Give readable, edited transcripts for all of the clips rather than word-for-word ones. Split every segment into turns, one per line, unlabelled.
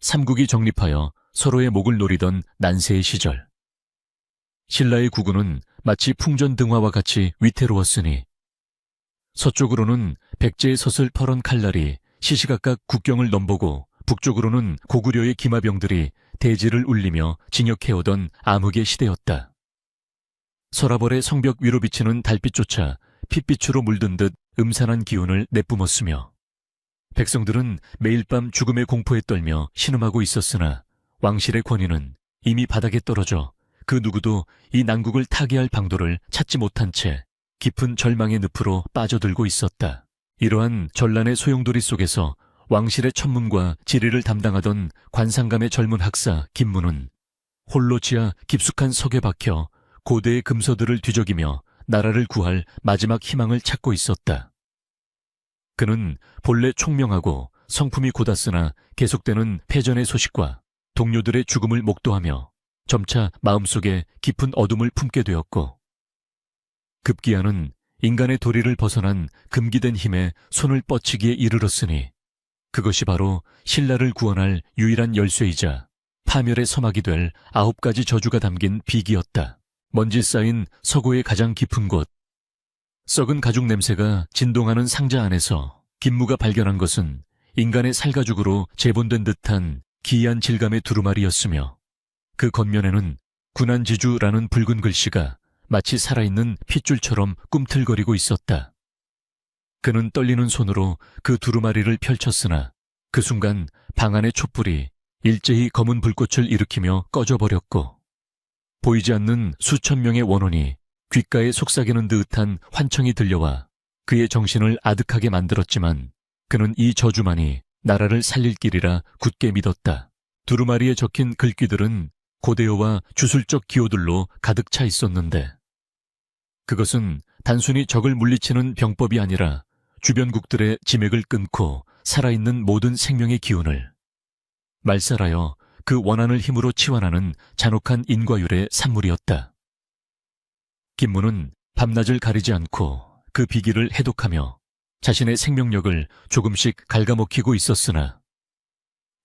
삼국이 정립하여 서로의 목을 노리던 난세의 시절. 신라의 국군은 마치 풍전등화와 같이 위태로웠으니 서쪽으로는 백제의 섯을 펄은 칼날이 시시각각 국경을 넘보고 북쪽으로는 고구려의 기마병들이 대지를 울리며 진격해오던 암흑의 시대였다. 서라벌의 성벽 위로 비치는 달빛조차 핏빛으로 물든 듯 음산한 기운을 내뿜었으며 백성들은 매일 밤 죽음의 공포에 떨며 신음하고 있었으나 왕실의 권위는 이미 바닥에 떨어져 그 누구도 이 난국을 타개할 방도를 찾지 못한 채 깊은 절망의 늪으로 빠져들고 있었다. 이러한 전란의 소용돌이 속에서 왕실의 천문과 지리를 담당하던 관상감의 젊은 학사 김문은 홀로 지하 깊숙한 석에 박혀 고대의 금서들을 뒤적이며 나라를 구할 마지막 희망을 찾고 있었다. 그는 본래 총명하고 성품이 고닫으나 계속되는 패전의 소식과 동료들의 죽음을 목도하며 점차 마음속에 깊은 어둠을 품게 되었고 급기야는 인간의 도리를 벗어난 금기된 힘에 손을 뻗치기에 이르렀으니 그것이 바로 신라를 구원할 유일한 열쇠이자 파멸의 서막이 될 9가지 저주가 담긴 비기였다. 먼지 쌓인 서고의 가장 깊은 곳, 썩은 가죽 냄새가 진동하는 상자 안에서 김무가 발견한 것은 인간의 살가죽으로 재본된 듯한 기이한 질감의 두루마리였으며 그 겉면에는 군안지주라는 붉은 글씨가 마치 살아있는 핏줄처럼 꿈틀거리고 있었다. 그는 떨리는 손으로 그 두루마리를 펼쳤으나 그 순간 방 안의 촛불이 일제히 검은 불꽃을 일으키며 꺼져버렸고 보이지 않는 수천 명의 원혼이 귓가에 속삭이는 듯한 환청이 들려와 그의 정신을 아득하게 만들었지만 그는 이 저주만이 나라를 살릴 길이라 굳게 믿었다. 두루마리에 적힌 글귀들은 고대어와 주술적 기호들로 가득 차 있었는데 그것은 단순히 적을 물리치는 병법이 아니라 주변국들의 지맥을 끊고 살아있는 모든 생명의 기운을 말살하여 그 원한을 힘으로 치환하는 잔혹한 인과율의 산물이었다. 김무는 밤낮을 가리지 않고 그 비기를 해독하며 자신의 생명력을 조금씩 갉아먹히고 있었으나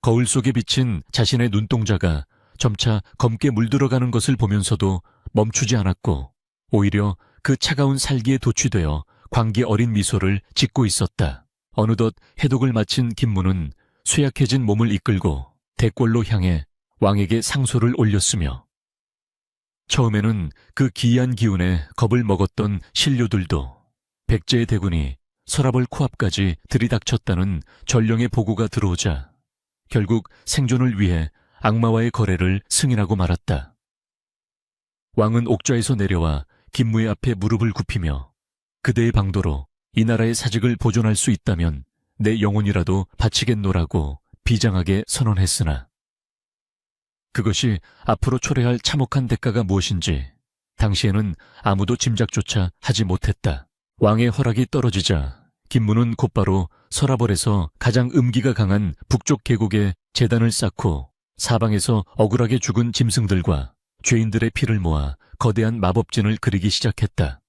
거울 속에 비친 자신의 눈동자가 점차 검게 물들어가는 것을 보면서도 멈추지 않았고 오히려 그 차가운 살기에 도취되어 광기 어린 미소를 짓고 있었다. 어느덧 해독을 마친 김무는 쇠약해진 몸을 이끌고 대궐로 향해 왕에게 상소를 올렸으며 처음에는 그 기이한 기운에 겁을 먹었던 신료들도 백제의 대군이 서라벌 코앞까지 들이닥쳤다는 전령의 보고가 들어오자 결국 생존을 위해 악마와의 거래를 승인하고 말았다. 왕은 옥좌에서 내려와 김무의 앞에 무릎을 굽히며 그대의 방도로 이 나라의 사직을 보존할 수 있다면 내 영혼이라도 바치겠노라고 비장하게 선언했으나 그것이 앞으로 초래할 참혹한 대가가 무엇인지 당시에는 아무도 짐작조차 하지 못했다. 왕의 허락이 떨어지자 김무는 곧바로 서라벌에서 가장 음기가 강한 북쪽 계곡에 제단을 쌓고 사방에서 억울하게 죽은 짐승들과 죄인들의 피를 모아 거대한 마법진을 그리기 시작했다.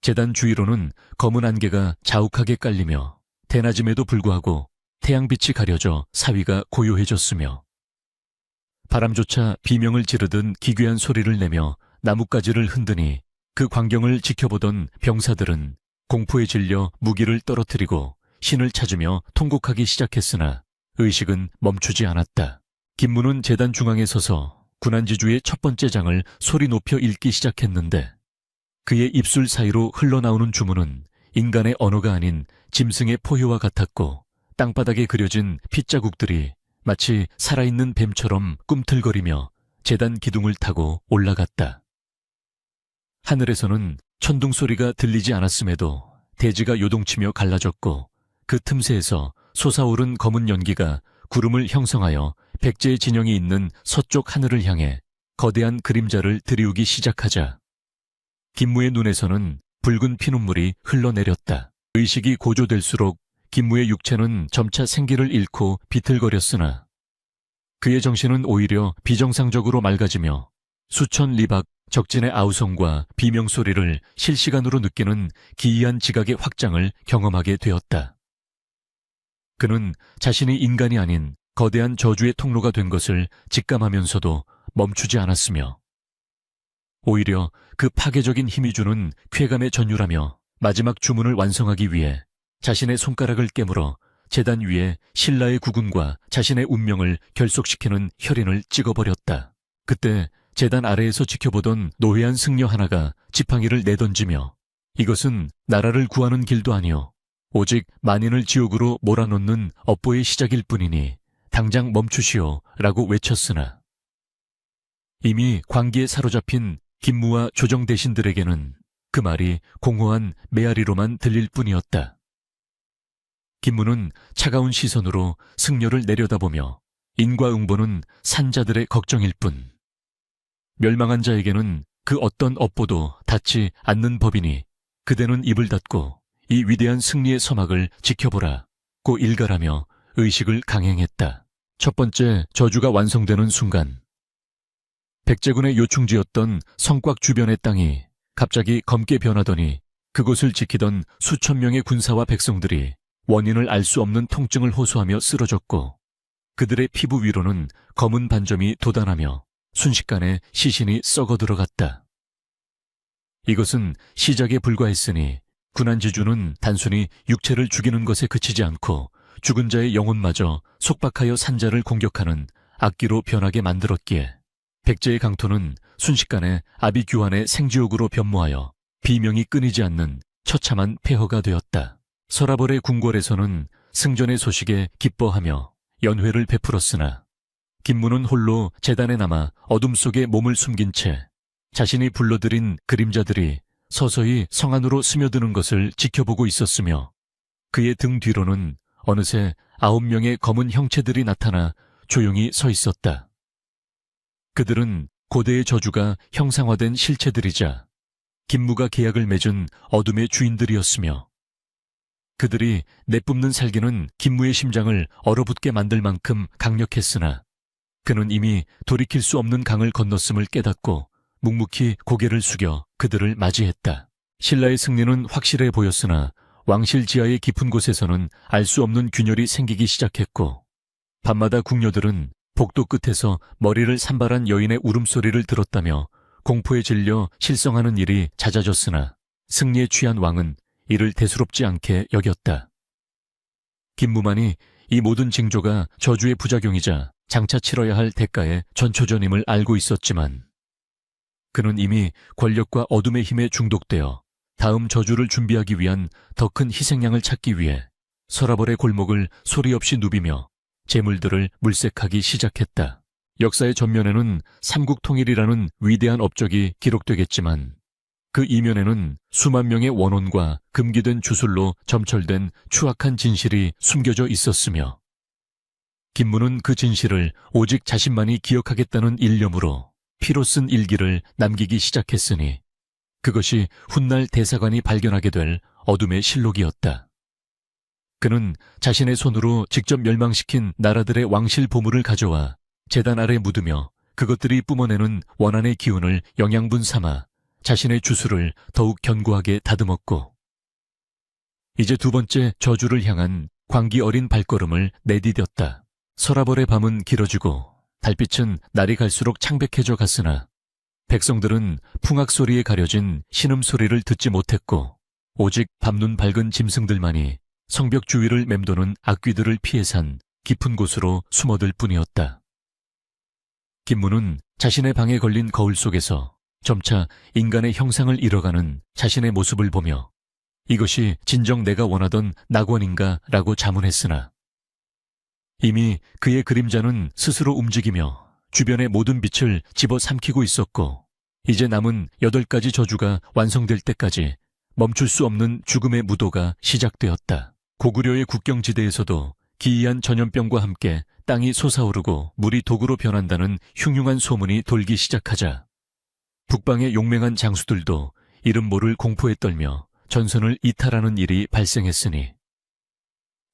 제단 주위로는 검은 안개가 자욱하게 깔리며 대낮임에도 불구하고 태양빛이 가려져 사위가 고요해졌으며 바람조차 비명을 지르던 기괴한 소리를 내며 나뭇가지를 흔드니 그 광경을 지켜보던 병사들은 공포에 질려 무기를 떨어뜨리고 신을 찾으며 통곡하기 시작했으나 의식은 멈추지 않았다. 김무는 제단 중앙에 서서 군안지주의 첫 번째 장을 소리 높여 읽기 시작했는데 그의 입술 사이로 흘러나오는 주문은 인간의 언어가 아닌 짐승의 포효와 같았고 땅바닥에 그려진 핏자국들이 마치 살아있는 뱀처럼 꿈틀거리며 제단 기둥을 타고 올라갔다. 하늘에서는 천둥 소리가 들리지 않았음에도 대지가 요동치며 갈라졌고 그 틈새에서 솟아오른 검은 연기가 구름을 형성하여 백제의 진영이 있는 서쪽 하늘을 향해 거대한 그림자를 들이우기 시작하자 김무의 눈에서는 붉은 피눈물이 흘러내렸다. 의식이 고조될수록 김무의 육체는 점차 생기를 잃고 비틀거렸으나 그의 정신은 오히려 비정상적으로 맑아지며 수천 리 밖 적진의 아우성과 비명소리를 실시간으로 느끼는 기이한 지각의 확장을 경험하게 되었다. 그는 자신이 인간이 아닌 거대한 저주의 통로가 된 것을 직감하면서도 멈추지 않았으며 오히려 그 파괴적인 힘이 주는 쾌감에 전율하며 마지막 주문을 완성하기 위해 자신의 손가락을 깨물어 제단 위에 신라의 국군과 자신의 운명을 결속시키는 혈인을 찍어버렸다. 그때 제단 아래에서 지켜보던 노회한 승려 하나가 지팡이를 내던지며 이것은 나라를 구하는 길도 아니오 오직 만인을 지옥으로 몰아넣는 업보의 시작일 뿐이니 당장 멈추시오 라고 외쳤으나 이미 광기에 사로잡힌 김무와 조정 대신들에게는 그 말이 공허한 메아리로만 들릴 뿐이었다. 김무는 차가운 시선으로 승려를 내려다보며 인과응보는 산자들의 걱정일 뿐. 멸망한 자에게는 그 어떤 업보도 닿지 않는 법이니 그대는 입을 닫고 이 위대한 승리의 서막을 지켜보라 고 일갈하며 의식을 강행했다. 첫 번째 저주가 완성되는 순간 백제군의 요충지였던 성곽 주변의 땅이 갑자기 검게 변하더니 그곳을 지키던 수천 명의 군사와 백성들이 원인을 알 수 없는 통증을 호소하며 쓰러졌고 그들의 피부 위로는 검은 반점이 돋아나며 순식간에 시신이 썩어 들어갔다. 이것은 시작에 불과했으니 군안지주는 단순히 육체를 죽이는 것에 그치지 않고 죽은 자의 영혼마저 속박하여 산자를 공격하는 악기로 변하게 만들었기에 백제의 강토는 순식간에 아비규환의 생지옥으로 변모하여 비명이 끊이지 않는 처참한 폐허가 되었다. 서라벌의 궁궐에서는 승전의 소식에 기뻐하며 연회를 베풀었으나 김무는 홀로 제단에 남아 어둠 속에 몸을 숨긴 채 자신이 불러들인 그림자들이 서서히 성 안으로 스며드는 것을 지켜보고 있었으며 그의 등 뒤로는 어느새 9명의 검은 형체들이 나타나 조용히 서 있었다. 그들은 고대의 저주가 형상화된 실체들이자 김무가 계약을 맺은 어둠의 주인들이었으며 그들이 내뿜는 살기는 김무의 심장을 얼어붙게 만들 만큼 강력했으나 그는 이미 돌이킬 수 없는 강을 건넜음을 깨닫고 묵묵히 고개를 숙여 그들을 맞이했다. 신라의 승리는 확실해 보였으나 왕실 지하의 깊은 곳에서는 알 수 없는 균열이 생기기 시작했고 밤마다 궁녀들은 복도 끝에서 머리를 산발한 여인의 울음소리를 들었다며 공포에 질려 실성하는 일이 잦아졌으나 승리에 취한 왕은 이를 대수롭지 않게 여겼다. 김무만이 이 모든 징조가 저주의 부작용이자 장차 치러야 할 대가의 전초전임을 알고 있었지만 그는 이미 권력과 어둠의 힘에 중독되어 다음 저주를 준비하기 위한 더 큰 희생양을 찾기 위해 서라벌의 골목을 소리 없이 누비며 재물들을 물색하기 시작했다. 역사의 전면에는 삼국통일이라는 위대한 업적이 기록되겠지만 그 이면에는 수만 명의 원혼과 금기된 주술로 점철된 추악한 진실이 숨겨져 있었으며 김무는 그 진실을 오직 자신만이 기억하겠다는 일념으로 피로 쓴 일기를 남기기 시작했으니 그것이 훗날 대사관이 발견하게 될 어둠의 실록이었다. 그는 자신의 손으로 직접 멸망시킨 나라들의 왕실 보물을 가져와 제단 아래 묻으며 그것들이 뿜어내는 원한의 기운을 영양분 삼아 자신의 주술을 더욱 견고하게 다듬었고 이제 두 번째 저주를 향한 광기 어린 발걸음을 내디뎠다. 서라벌의 밤은 길어지고 달빛은 날이 갈수록 창백해져 갔으나 백성들은 풍악 소리에 가려진 신음소리를 듣지 못했고 오직 밤눈 밝은 짐승들만이 성벽 주위를 맴도는 악귀들을 피해 산 깊은 곳으로 숨어들 뿐이었다. 김무는 자신의 방에 걸린 거울 속에서 점차 인간의 형상을 잃어가는 자신의 모습을 보며 이것이 진정 내가 원하던 낙원인가 라고 자문했으나 이미 그의 그림자는 스스로 움직이며 주변의 모든 빛을 집어삼키고 있었고 이제 남은 8가지 저주가 완성될 때까지 멈출 수 없는 죽음의 무도가 시작되었다. 고구려의 국경지대에서도 기이한 전염병과 함께 땅이 솟아오르고 물이 독으로 변한다는 흉흉한 소문이 돌기 시작하자 북방의 용맹한 장수들도 이름 모를 공포에 떨며 전선을 이탈하는 일이 발생했으니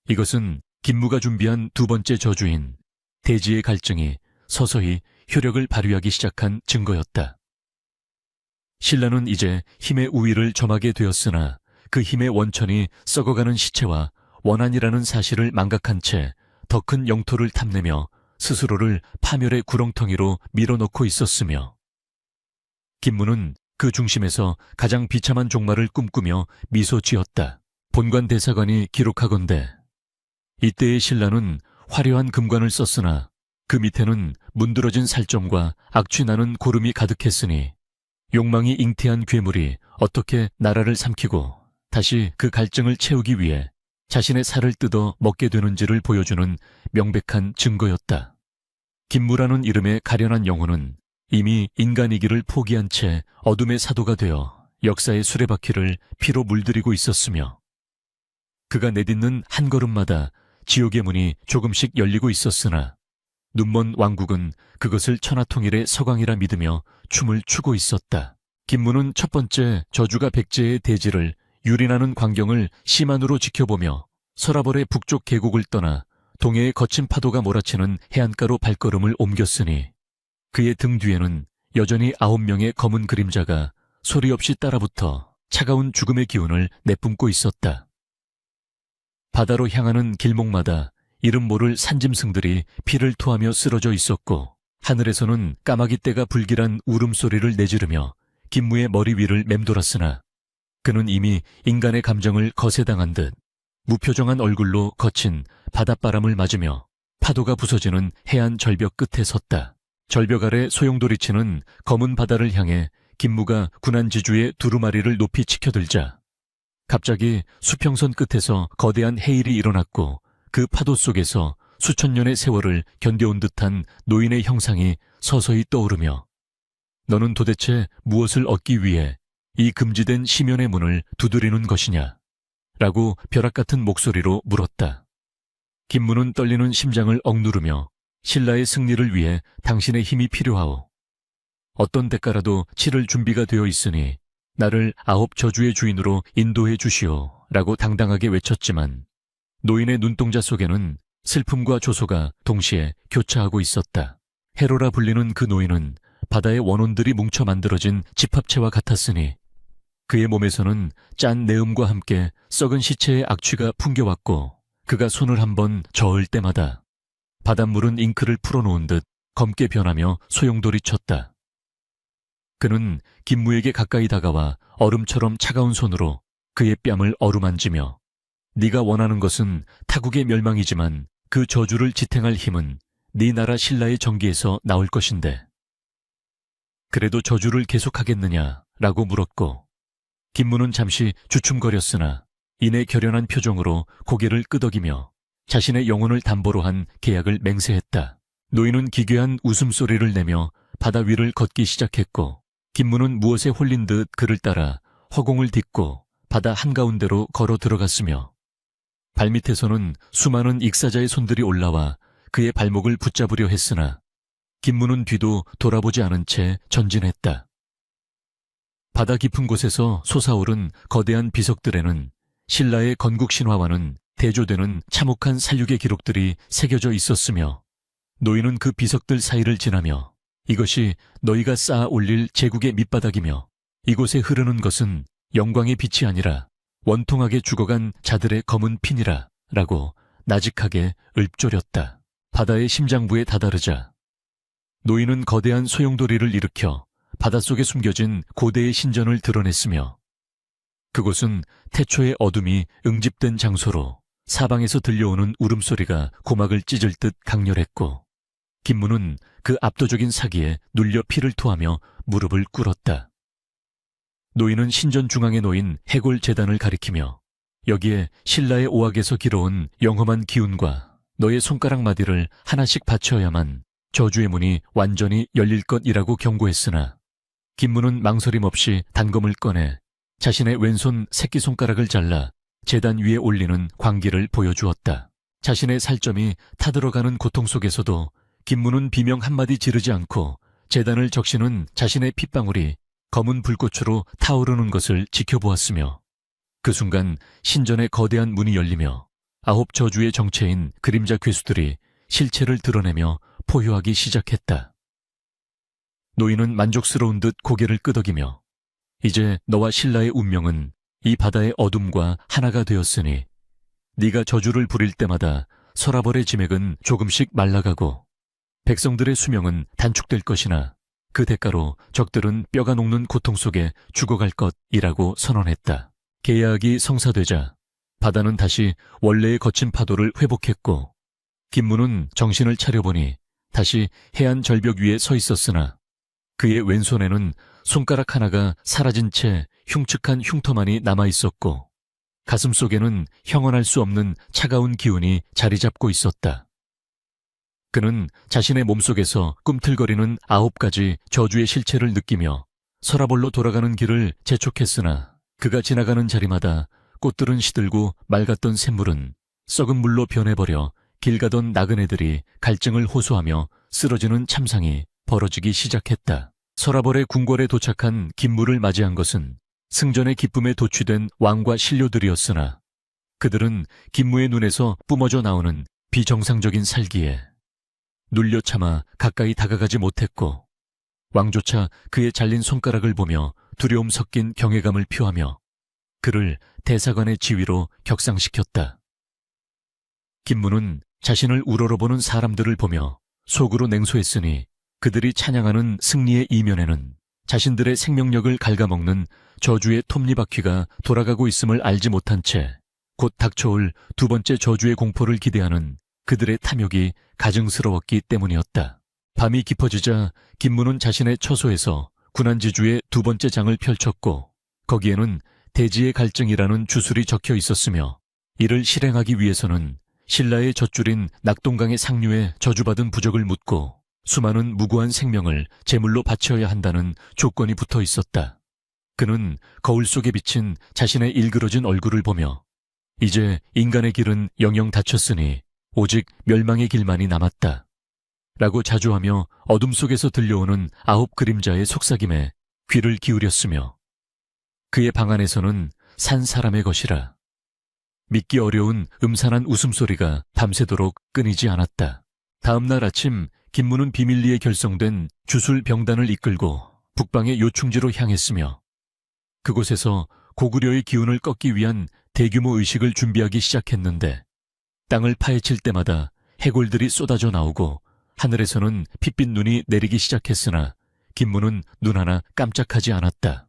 이것은 김무가 준비한 두 번째 저주인 대지의 갈증이 서서히 효력을 발휘하기 시작한 증거였다. 신라는 이제 힘의 우위를 점하게 되었으나 그 힘의 원천이 썩어가는 시체와 원한이라는 사실을 망각한 채 더 큰 영토를 탐내며 스스로를 파멸의 구렁텅이로 밀어넣고 있었으며, 김무는 그 중심에서 가장 비참한 종말을 꿈꾸며 미소 지었다. 본관 대사관이 기록하건대 이때의 신라는 화려한 금관을 썼으나 그 밑에는 문드러진 살점과 악취나는 고름이 가득했으니 욕망이 잉태한 괴물이 어떻게 나라를 삼키고 다시 그 갈증을 채우기 위해 자신의 살을 뜯어 먹게 되는지를 보여주는 명백한 증거였다. 김무라는 이름의 가련한 영혼은 이미 인간이기를 포기한 채 어둠의 사도가 되어 역사의 수레바퀴를 피로 물들이고 있었으며, 그가 내딛는 한 걸음마다 지옥의 문이 조금씩 열리고 있었으나 눈먼 왕국은 그것을 천하통일의 서광이라 믿으며 춤을 추고 있었다. 김무는 첫 번째 저주가 백제의 대지를 유린하는 광경을 심한으로 지켜보며 서라벌의 북쪽 계곡을 떠나 동해의 거친 파도가 몰아치는 해안가로 발걸음을 옮겼으니 그의 등 뒤에는 여전히 9명의 검은 그림자가 소리 없이 따라붙어 차가운 죽음의 기운을 내뿜고 있었다. 바다로 향하는 길목마다 이름 모를 산짐승들이 피를 토하며 쓰러져 있었고, 하늘에서는 까마귀 떼가 불길한 울음소리를 내지르며 김무의 머리 위를 맴돌았으나 그는 이미 인간의 감정을 거세당한 듯 무표정한 얼굴로 거친 바닷바람을 맞으며 파도가 부서지는 해안 절벽 끝에 섰다. 절벽 아래 소용돌이치는 검은 바다를 향해 김무가 군안지주의 두루마리를 높이 치켜들자 갑자기 수평선 끝에서 거대한 해일이 일어났고, 그 파도 속에서 수천 년의 세월을 견뎌온 듯한 노인의 형상이 서서히 떠오르며 너는 도대체 무엇을 얻기 위해 이 금지된 심연의 문을 두드리는 것이냐? 라고 벼락 같은 목소리로 물었다. 김무는 떨리는 심장을 억누르며 신라의 승리를 위해 당신의 힘이 필요하오. 어떤 대가라도 치를 준비가 되어 있으니 나를 9 저주의 주인으로 인도해 주시오. 라고 당당하게 외쳤지만 노인의 눈동자 속에는 슬픔과 조소가 동시에 교차하고 있었다. 해로라 불리는 그 노인은 바다의 원혼들이 뭉쳐 만들어진 집합체와 같았으니 그의 몸에서는 짠 내음과 함께 썩은 시체의 악취가 풍겨왔고, 그가 손을 한번 저을 때마다 바닷물은 잉크를 풀어놓은 듯 검게 변하며 소용돌이 쳤다. 그는 김무에게 가까이 다가와 얼음처럼 차가운 손으로 그의 뺨을 어루만지며 네가 원하는 것은 타국의 멸망이지만 그 저주를 지탱할 힘은 네 나라 신라의 정기에서 나올 것인데 그래도 저주를 계속하겠느냐? 라고 물었고, 김무는 잠시 주춤거렸으나 이내 결연한 표정으로 고개를 끄덕이며 자신의 영혼을 담보로 한 계약을 맹세했다. 노인은 기괴한 웃음소리를 내며 바다 위를 걷기 시작했고, 김무는 무엇에 홀린 듯 그를 따라 허공을 딛고 바다 한가운데로 걸어 들어갔으며 발밑에서는 수많은 익사자의 손들이 올라와 그의 발목을 붙잡으려 했으나 김무는 뒤도 돌아보지 않은 채 전진했다. 바다 깊은 곳에서 솟아오른 거대한 비석들에는 신라의 건국 신화와는 대조되는 참혹한 살육의 기록들이 새겨져 있었으며 노인은 그 비석들 사이를 지나며 이것이 너희가 쌓아 올릴 제국의 밑바닥이며 이곳에 흐르는 것은 영광의 빛이 아니라 원통하게 죽어간 자들의 검은 피니라 라고 나직하게 읊조렸다. 바다의 심장부에 다다르자 노인은 거대한 소용돌이를 일으켜 바닷속에 숨겨진 고대의 신전을 드러냈으며 그곳은 태초의 어둠이 응집된 장소로 사방에서 들려오는 울음소리가 고막을 찢을 듯 강렬했고 김무는 그 압도적인 사기에 눌려 피를 토하며 무릎을 꿇었다. 노인은 신전 중앙에 놓인 해골 제단을 가리키며 여기에 신라의 오악에서 길어온 영험한 기운과 너의 손가락 마디를 하나씩 바쳐야만 저주의 문이 완전히 열릴 것이라고 경고했으나 김무는 망설임 없이 단검을 꺼내 자신의 왼손 새끼손가락을 잘라 제단 위에 올리는 광기를 보여주었다. 자신의 살점이 타들어가는 고통 속에서도 김무는 비명 한마디 지르지 않고 제단을 적시는 자신의 핏방울이 검은 불꽃으로 타오르는 것을 지켜보았으며 그 순간 신전의 거대한 문이 열리며 9 저주의 정체인 그림자 괴수들이 실체를 드러내며 포효하기 시작했다. 노인은 만족스러운 듯 고개를 끄덕이며 이제 너와 신라의 운명은 이 바다의 어둠과 하나가 되었으니 네가 저주를 부릴 때마다 서라벌의 지맥은 조금씩 말라가고 백성들의 수명은 단축될 것이나 그 대가로 적들은 뼈가 녹는 고통 속에 죽어갈 것이라고 선언했다. 계약이 성사되자 바다는 다시 원래의 거친 파도를 회복했고 김무는 정신을 차려보니 다시 해안 절벽 위에 서 있었으나 그의 왼손에는 손가락 하나가 사라진 채 흉측한 흉터만이 남아있었고 가슴 속에는 형언할 수 없는 차가운 기운이 자리 잡고 있었다. 그는 자신의 몸속에서 꿈틀거리는 9가지 저주의 실체를 느끼며 서라벌로 돌아가는 길을 재촉했으나 그가 지나가는 자리마다 꽃들은 시들고 맑았던 샘물은 썩은 물로 변해버려 길 가던 나그네들이 갈증을 호소하며 쓰러지는 참상이 벌어지기 시작했다. 서라벌의 궁궐에 도착한 김무를 맞이한 것은 승전의 기쁨에 도취된 왕과 신료들이었으나 그들은 김무의 눈에서 뿜어져 나오는 비정상적인 살기에 눌려 참아 가까이 다가가지 못했고 왕조차 그의 잘린 손가락을 보며 두려움 섞인 경외감을 표하며 그를 대사관의 지위로 격상시켰다. 김무는 자신을 우러러보는 사람들을 보며 속으로 냉소했으니 그들이 찬양하는 승리의 이면에는 자신들의 생명력을 갉아먹는 저주의 톱니바퀴가 돌아가고 있음을 알지 못한 채 곧 닥쳐올 두 번째 저주의 공포를 기대하는 그들의 탐욕이 가증스러웠기 때문이었다. 밤이 깊어지자 김무는 자신의 처소에서 군안지주의 두 번째 장을 펼쳤고 거기에는 대지의 갈증이라는 주술이 적혀 있었으며 이를 실행하기 위해서는 신라의 젖줄인 낙동강의 상류에 저주받은 부적을 묻고 수많은 무고한 생명을 제물로 바쳐야 한다는 조건이 붙어 있었다. 그는 거울 속에 비친 자신의 일그러진 얼굴을 보며 이제 인간의 길은 영영 닫혔으니 오직 멸망의 길만이 남았다. 라고 자주하며 어둠 속에서 들려오는 9 그림자의 속삭임에 귀를 기울였으며 그의 방 안에서는 산 사람의 것이라 믿기 어려운 음산한 웃음소리가 밤새도록 끊이지 않았다. 다음 날 아침 김무는 비밀리에 결성된 주술 병단을 이끌고 북방의 요충지로 향했으며 그곳에서 고구려의 기운을 꺾기 위한 대규모 의식을 준비하기 시작했는데 땅을 파헤칠 때마다 해골들이 쏟아져 나오고 하늘에서는 핏빛 눈이 내리기 시작했으나 김무는 눈 하나 깜짝하지 않았다.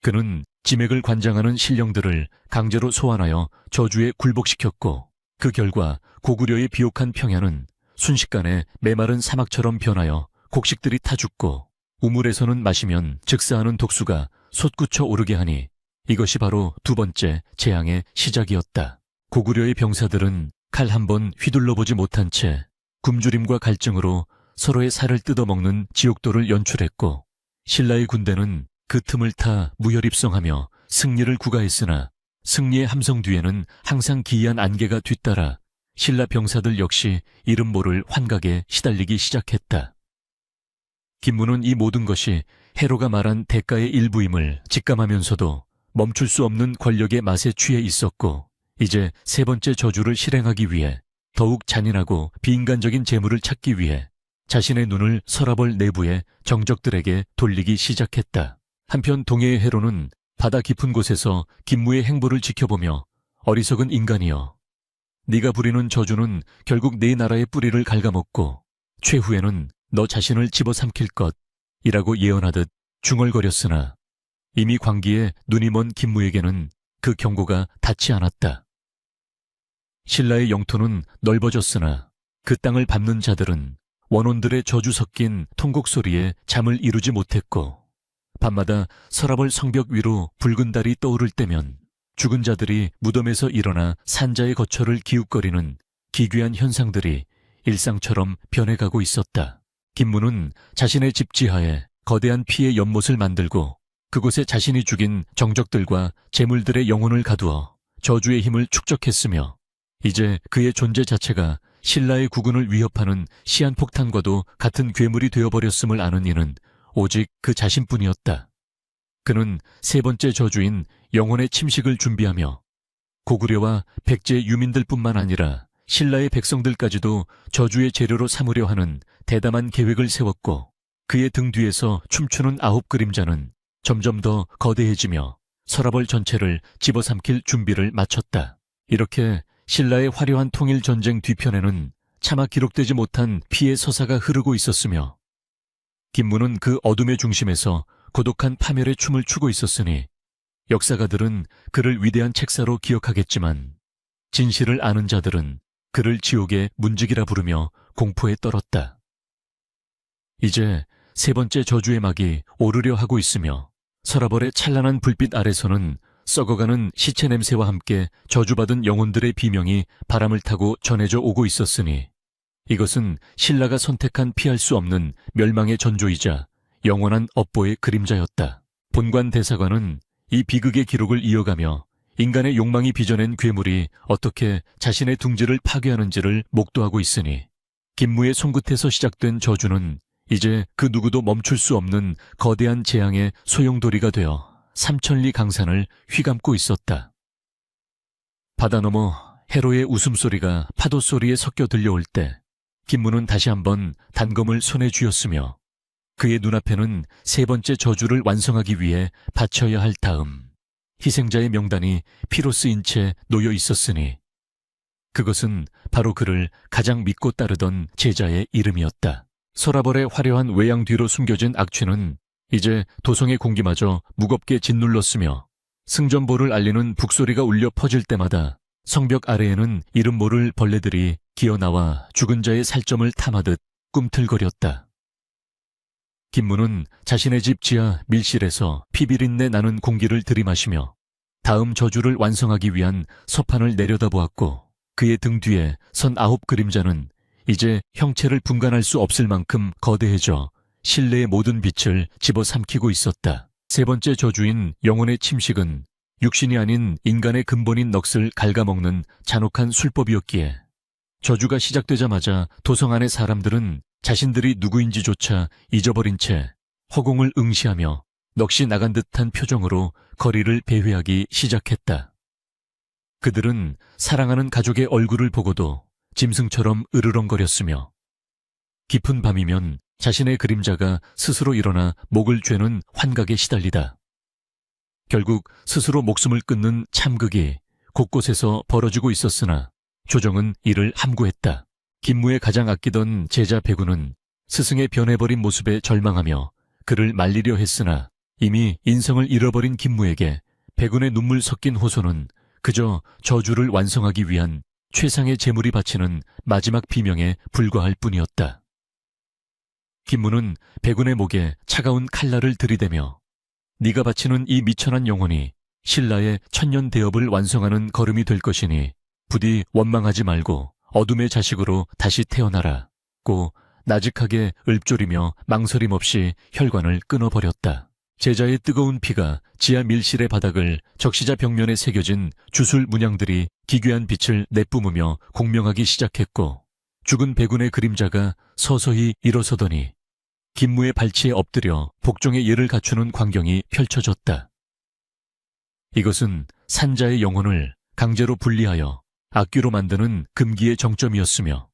그는 지맥을 관장하는 신령들을 강제로 소환하여 저주에 굴복시켰고 그 결과 고구려의 비옥한 평야는 순식간에 메마른 사막처럼 변하여 곡식들이 타 죽고 우물에서는 마시면 즉사하는 독수가 솟구쳐 오르게 하니 이것이 바로 두 번째 재앙의 시작이었다. 고구려의 병사들은 칼 한 번 휘둘러보지 못한 채 굶주림과 갈증으로 서로의 살을 뜯어먹는 지옥도를 연출했고 신라의 군대는 그 틈을 타 무혈입성하며 승리를 구가했으나 승리의 함성 뒤에는 항상 기이한 안개가 뒤따라 신라 병사들 역시 이름 모를 환각에 시달리기 시작했다. 김무는 이 모든 것이 해로가 말한 대가의 일부임을 직감하면서도 멈출 수 없는 권력의 맛에 취해 있었고 이제 세 번째 저주를 실행하기 위해 더욱 잔인하고 비인간적인 재물을 찾기 위해 자신의 눈을 서라벌 내부의 정적들에게 돌리기 시작했다. 한편 동해의 해로는 바다 깊은 곳에서 김무의 행보를 지켜보며 어리석은 인간이여 네가 부리는 저주는 결국 네 나라의 뿌리를 갉아먹고 최후에는 너 자신을 집어삼킬 것이라고 예언하듯 중얼거렸으나 이미 광기에 눈이 먼 김무에게는 그 경고가 닿지 않았다. 신라의 영토는 넓어졌으나 그 땅을 밟는 자들은 원혼들의 저주 섞인 통곡 소리에 잠을 이루지 못했고 밤마다 서라벌 성벽 위로 붉은 달이 떠오를 때면 죽은 자들이 무덤에서 일어나 산자의 거처를 기웃거리는 기괴한 현상들이 일상처럼 변해가고 있었다. 김무는 자신의 집 지하에 거대한 피의 연못을 만들고 그곳에 자신이 죽인 정적들과 재물들의 영혼을 가두어 저주의 힘을 축적했으며 이제 그의 존재 자체가 신라의 국운을 위협하는 시한폭탄과도 같은 괴물이 되어버렸음을 아는 이는 오직 그 자신뿐이었다. 그는 세 번째 저주인 영혼의 침식을 준비하며 고구려와 백제 유민들뿐만 아니라 신라의 백성들까지도 저주의 재료로 삼으려 하는 대담한 계획을 세웠고 그의 등 뒤에서 춤추는 9 그림자는 점점 더 거대해지며 서라벌 전체를 집어삼킬 준비를 마쳤다. 이렇게 신라의 화려한 통일 전쟁 뒤편에는 차마 기록되지 못한 피의 서사가 흐르고 있었으며 김무는 그 어둠의 중심에서 고독한 파멸의 춤을 추고 있었으니 역사가들은 그를 위대한 책사로 기억하겠지만 진실을 아는 자들은 그를 지옥의 문지기라 부르며 공포에 떨었다. 이제 세 번째 저주의 막이 오르려 하고 있으며 서라벌의 찬란한 불빛 아래서는 썩어가는 시체 냄새와 함께 저주받은 영혼들의 비명이 바람을 타고 전해져 오고 있었으니 이것은 신라가 선택한 피할 수 없는 멸망의 전조이자 영원한 업보의 그림자였다. 본관 대사관은 이 비극의 기록을 이어가며 인간의 욕망이 빚어낸 괴물이 어떻게 자신의 둥지를 파괴하는지를 목도하고 있으니 김무의 손끝에서 시작된 저주는 이제 그 누구도 멈출 수 없는 거대한 재앙의 소용돌이가 되어 삼천리 강산을 휘감고 있었다. 바다 너머 해로의 웃음소리가 파도소리에 섞여 들려올 때 김무는 다시 한번 단검을 손에 쥐었으며 그의 눈앞에는 세 번째 저주를 완성하기 위해 바쳐야 할 다음 희생자의 명단이 피로 쓰인 채 놓여 있었으니 그것은 바로 그를 가장 믿고 따르던 제자의 이름이었다. 서라벌의 화려한 외양 뒤로 숨겨진 악취는 이제 도성의 공기마저 무겁게 짓눌렀으며 승전보를 알리는 북소리가 울려 퍼질 때마다 성벽 아래에는 이름 모를 벌레들이 기어나와 죽은 자의 살점을 탐하듯 꿈틀거렸다. 김무는 자신의 집 지하 밀실에서 피비린내 나는 공기를 들이마시며 다음 저주를 완성하기 위한 서판을 내려다보았고 그의 등 뒤에 선 9 그림자는 이제 형체를 분간할 수 없을 만큼 거대해져 실내의 모든 빛을 집어삼키고 있었다. 세 번째 저주인 영혼의 침식은 육신이 아닌 인간의 근본인 넋을 갉아먹는 잔혹한 술법이었기에 저주가 시작되자마자 도성 안의 사람들은 자신들이 누구인지조차 잊어버린 채 허공을 응시하며 넋이 나간 듯한 표정으로 거리를 배회하기 시작했다. 그들은 사랑하는 가족의 얼굴을 보고도 짐승처럼 으르렁거렸으며 깊은 밤이면 자신의 그림자가 스스로 일어나 목을 죄는 환각에 시달리다. 결국 스스로 목숨을 끊는 참극이 곳곳에서 벌어지고 있었으나 조정은 이를 함구했다. 김무의 가장 아끼던 제자 백우는 스승의 변해버린 모습에 절망하며 그를 말리려 했으나 이미 인성을 잃어버린 김무에게 백운의 눈물 섞인 호소는 그저 저주를 완성하기 위한 최상의 제물이 바치는 마지막 비명에 불과할 뿐이었다. 김무는 백운의 목에 차가운 칼날을 들이대며 네가 바치는 이 미천한 영혼이 신라의 천년 대업을 완성하는 걸음이 될 것이니 부디 원망하지 말고 어둠의 자식으로 다시 태어나라 고 나직하게 읊조리며 망설임 없이 혈관을 끊어버렸다. 제자의 뜨거운 피가 지하 밀실의 바닥을 적시자 벽면에 새겨진 주술 문양들이 기괴한 빛을 내뿜으며 공명하기 시작했고 죽은 백운의 그림자가 서서히 일어서더니 김무의 발치에 엎드려 복종의 예를 갖추는 광경이 펼쳐졌다. 이것은 산자의 영혼을 강제로 분리하여 악귀로 만드는 금기의 정점이었으며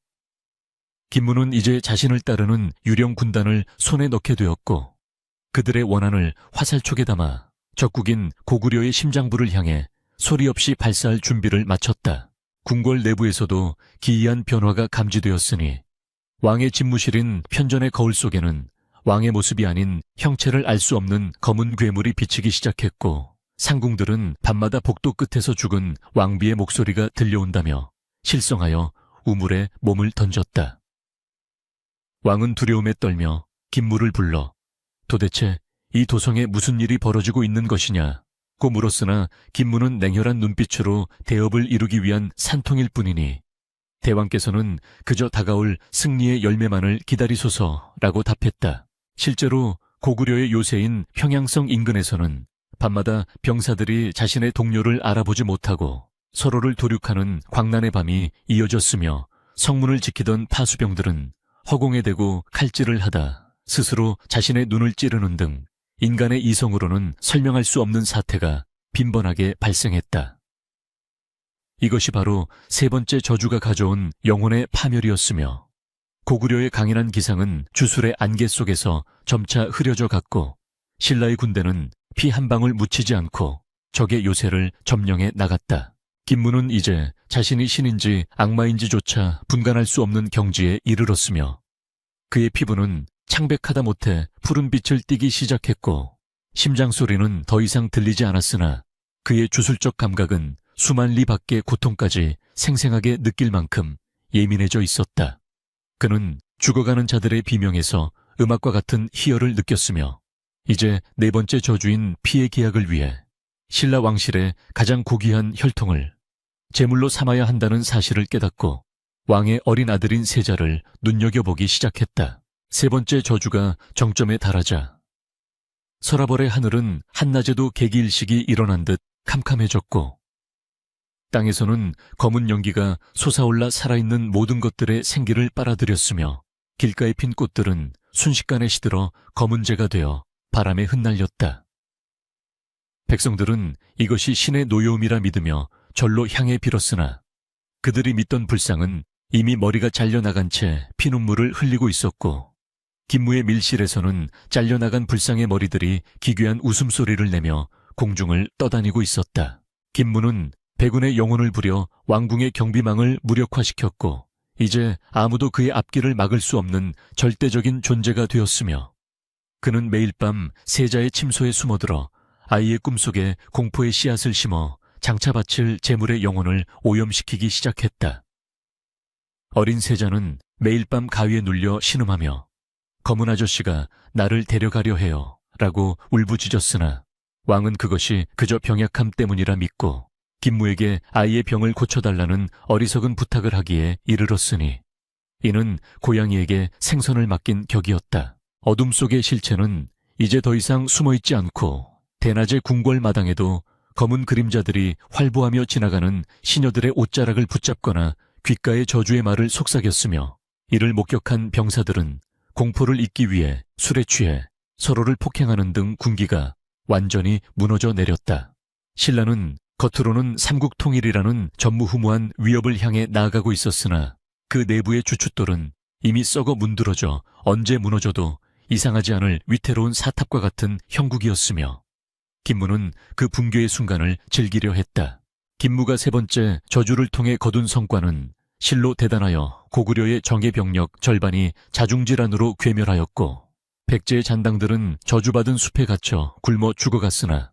김무는 이제 자신을 따르는 유령 군단을 손에 넣게 되었고 그들의 원한을 화살촉에 담아 적국인 고구려의 심장부를 향해 소리 없이 발사할 준비를 마쳤다. 궁궐 내부에서도 기이한 변화가 감지되었으니 왕의 집무실인 편전의 거울 속에는 왕의 모습이 아닌 형체를 알 수 없는 검은 괴물이 비치기 시작했고 상궁들은 밤마다 복도 끝에서 죽은 왕비의 목소리가 들려온다며 실성하여 우물에 몸을 던졌다. 왕은 두려움에 떨며 김무를 불러 도대체 이 도성에 무슨 일이 벌어지고 있는 것이냐고 물었으나 김무는 냉혈한 눈빛으로 대업을 이루기 위한 산통일 뿐이니 대왕께서는 그저 다가올 승리의 열매만을 기다리소서라고 답했다. 실제로 고구려의 요새인 평양성 인근에서는 밤마다 병사들이 자신의 동료를 알아보지 못하고 서로를 도륙하는 광란의 밤이 이어졌으며 성문을 지키던 파수병들은 허공에 대고 칼질을 하다 스스로 자신의 눈을 찌르는 등 인간의 이성으로는 설명할 수 없는 사태가 빈번하게 발생했다. 이것이 바로 세 번째 저주가 가져온 영혼의 파멸이었으며 고구려의 강인한 기상은 주술의 안개 속에서 점차 흐려져 갔고 신라의 군대는 피 한 방울 묻히지 않고 적의 요새를 점령해 나갔다. 김무는 이제 자신이 신인지 악마인지조차 분간할 수 없는 경지에 이르렀으며 그의 피부는 창백하다 못해 푸른 빛을 띠기 시작했고 심장 소리는 더 이상 들리지 않았으나 그의 주술적 감각은 수만 리 밖의 고통까지 생생하게 느낄 만큼 예민해져 있었다. 그는 죽어가는 자들의 비명에서 음악과 같은 희열을 느꼈으며 이제 네 번째 저주인 피의 계약을 위해 신라 왕실의 가장 고귀한 혈통을 제물로 삼아야 한다는 사실을 깨닫고 왕의 어린 아들인 세자를 눈여겨보기 시작했다. 세 번째 저주가 정점에 달하자 서라벌의 하늘은 한낮에도 개기일식이 일어난 듯 캄캄해졌고 땅에서는 검은 연기가 솟아올라 살아있는 모든 것들의 생기를 빨아들였으며 길가에 핀 꽃들은 순식간에 시들어 검은재가 되어 바람에 흩날렸다. 백성들은 이것이 신의 노여움이라 믿으며 절로 향해 빌었으나 그들이 믿던 불상은 이미 머리가 잘려나간 채 피눈물을 흘리고 있었고 김무의 밀실에서는 잘려나간 불상의 머리들이 기괴한 웃음소리를 내며 공중을 떠다니고 있었다. 김무는 백운의 영혼을 부려 왕궁의 경비망을 무력화시켰고 이제 아무도 그의 앞길을 막을 수 없는 절대적인 존재가 되었으며 그는 매일 밤 세자의 침소에 숨어들어 아이의 꿈속에 공포의 씨앗을 심어 장차 바칠 제물의 영혼을 오염시키기 시작했다. 어린 세자는 매일 밤 가위에 눌려 신음하며 검은 아저씨가 나를 데려가려 해요 라고 울부짖었으나 왕은 그것이 그저 병약함 때문이라 믿고 김무에게 아이의 병을 고쳐달라는 어리석은 부탁을 하기에 이르렀으니 이는 고양이에게 생선을 맡긴 격이었다. 어둠 속의 실체는 이제 더 이상 숨어있지 않고 대낮의 궁궐 마당에도 검은 그림자들이 활보하며 지나가는 시녀들의 옷자락을 붙잡거나 귓가의 저주의 말을 속삭였으며 이를 목격한 병사들은 공포를 잊기 위해 술에 취해 서로를 폭행하는 등 군기가 완전히 무너져 내렸다. 신라는 겉으로는 삼국 통일이라는 전무후무한 위협을 향해 나아가고 있었으나 그 내부의 주춧돌은 이미 썩어 문드러져 언제 무너져도 이상하지 않을 위태로운 사탑과 같은 형국이었으며 김무는 그 붕괴의 순간을 즐기려 했다. 김무가 세 번째 저주를 통해 거둔 성과는 실로 대단하여 고구려의 정예 병력 절반이 자중질환으로 괴멸하였고 백제의 잔당들은 저주받은 숲에 갇혀 굶어 죽어갔으나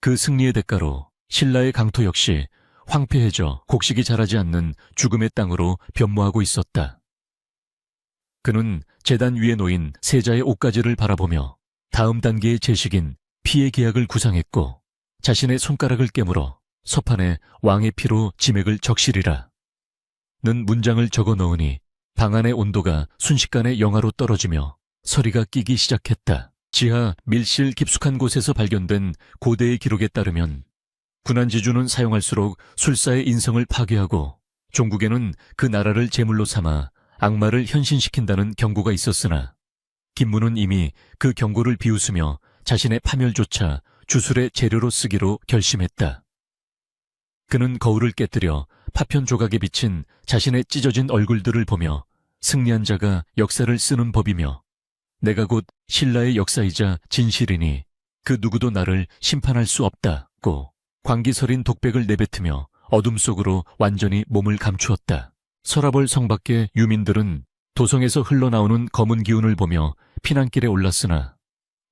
그 승리의 대가로 신라의 강토 역시 황폐해져 곡식이 자라지 않는 죽음의 땅으로 변모하고 있었다. 그는 제단 위에 놓인 세자의 옷가지를 바라보며 다음 단계의 제식인 피의 계약을 구상했고 자신의 손가락을 깨물어 서판에 왕의 피로 지맥을 적시리라. 는 문장을 적어 넣으니 방 안의 온도가 순식간에 영하로 떨어지며 서리가 끼기 시작했다. 지하 밀실 깊숙한 곳에서 발견된 고대의 기록에 따르면 군안지주는 사용할수록 술사의 인성을 파괴하고 종국에는 그 나라를 제물로 삼아 악마를 현신시킨다는 경고가 있었으나 김무는 이미 그 경고를 비웃으며 자신의 파멸조차 주술의 재료로 쓰기로 결심했다. 그는 거울을 깨뜨려 파편 조각에 비친 자신의 찢어진 얼굴들을 보며 승리한 자가 역사를 쓰는 법이며 내가 곧 신라의 역사이자 진실이니 그 누구도 나를 심판할 수 없다고 광기서린 독백을 내뱉으며 어둠 속으로 완전히 몸을 감추었다. 서라벌 성 밖의 유민들은 도성에서 흘러나오는 검은 기운을 보며 피난길에 올랐으나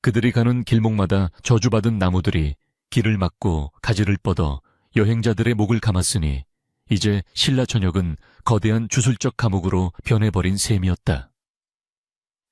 그들이 가는 길목마다 저주받은 나무들이 길을 막고 가지를 뻗어 여행자들의 목을 감았으니 이제 신라 전역은 거대한 주술적 감옥으로 변해버린 셈이었다.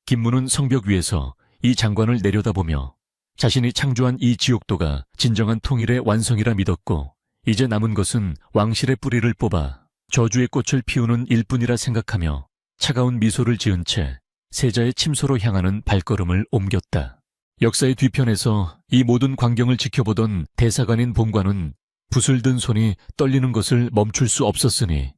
김무는 성벽 위에서 이 장관을 내려다보며 자신이 창조한 이 지옥도가 진정한 통일의 완성이라 믿었고 이제 남은 것은 왕실의 뿌리를 뽑아 저주의 꽃을 피우는 일뿐이라 생각하며 차가운 미소를 지은 채 세자의 침소로 향하는 발걸음을 옮겼다. 역사의 뒤편에서 이 모든 광경을 지켜보던 대사관인 본관은 붓을 든 손이 떨리는 것을 멈출 수 없었으니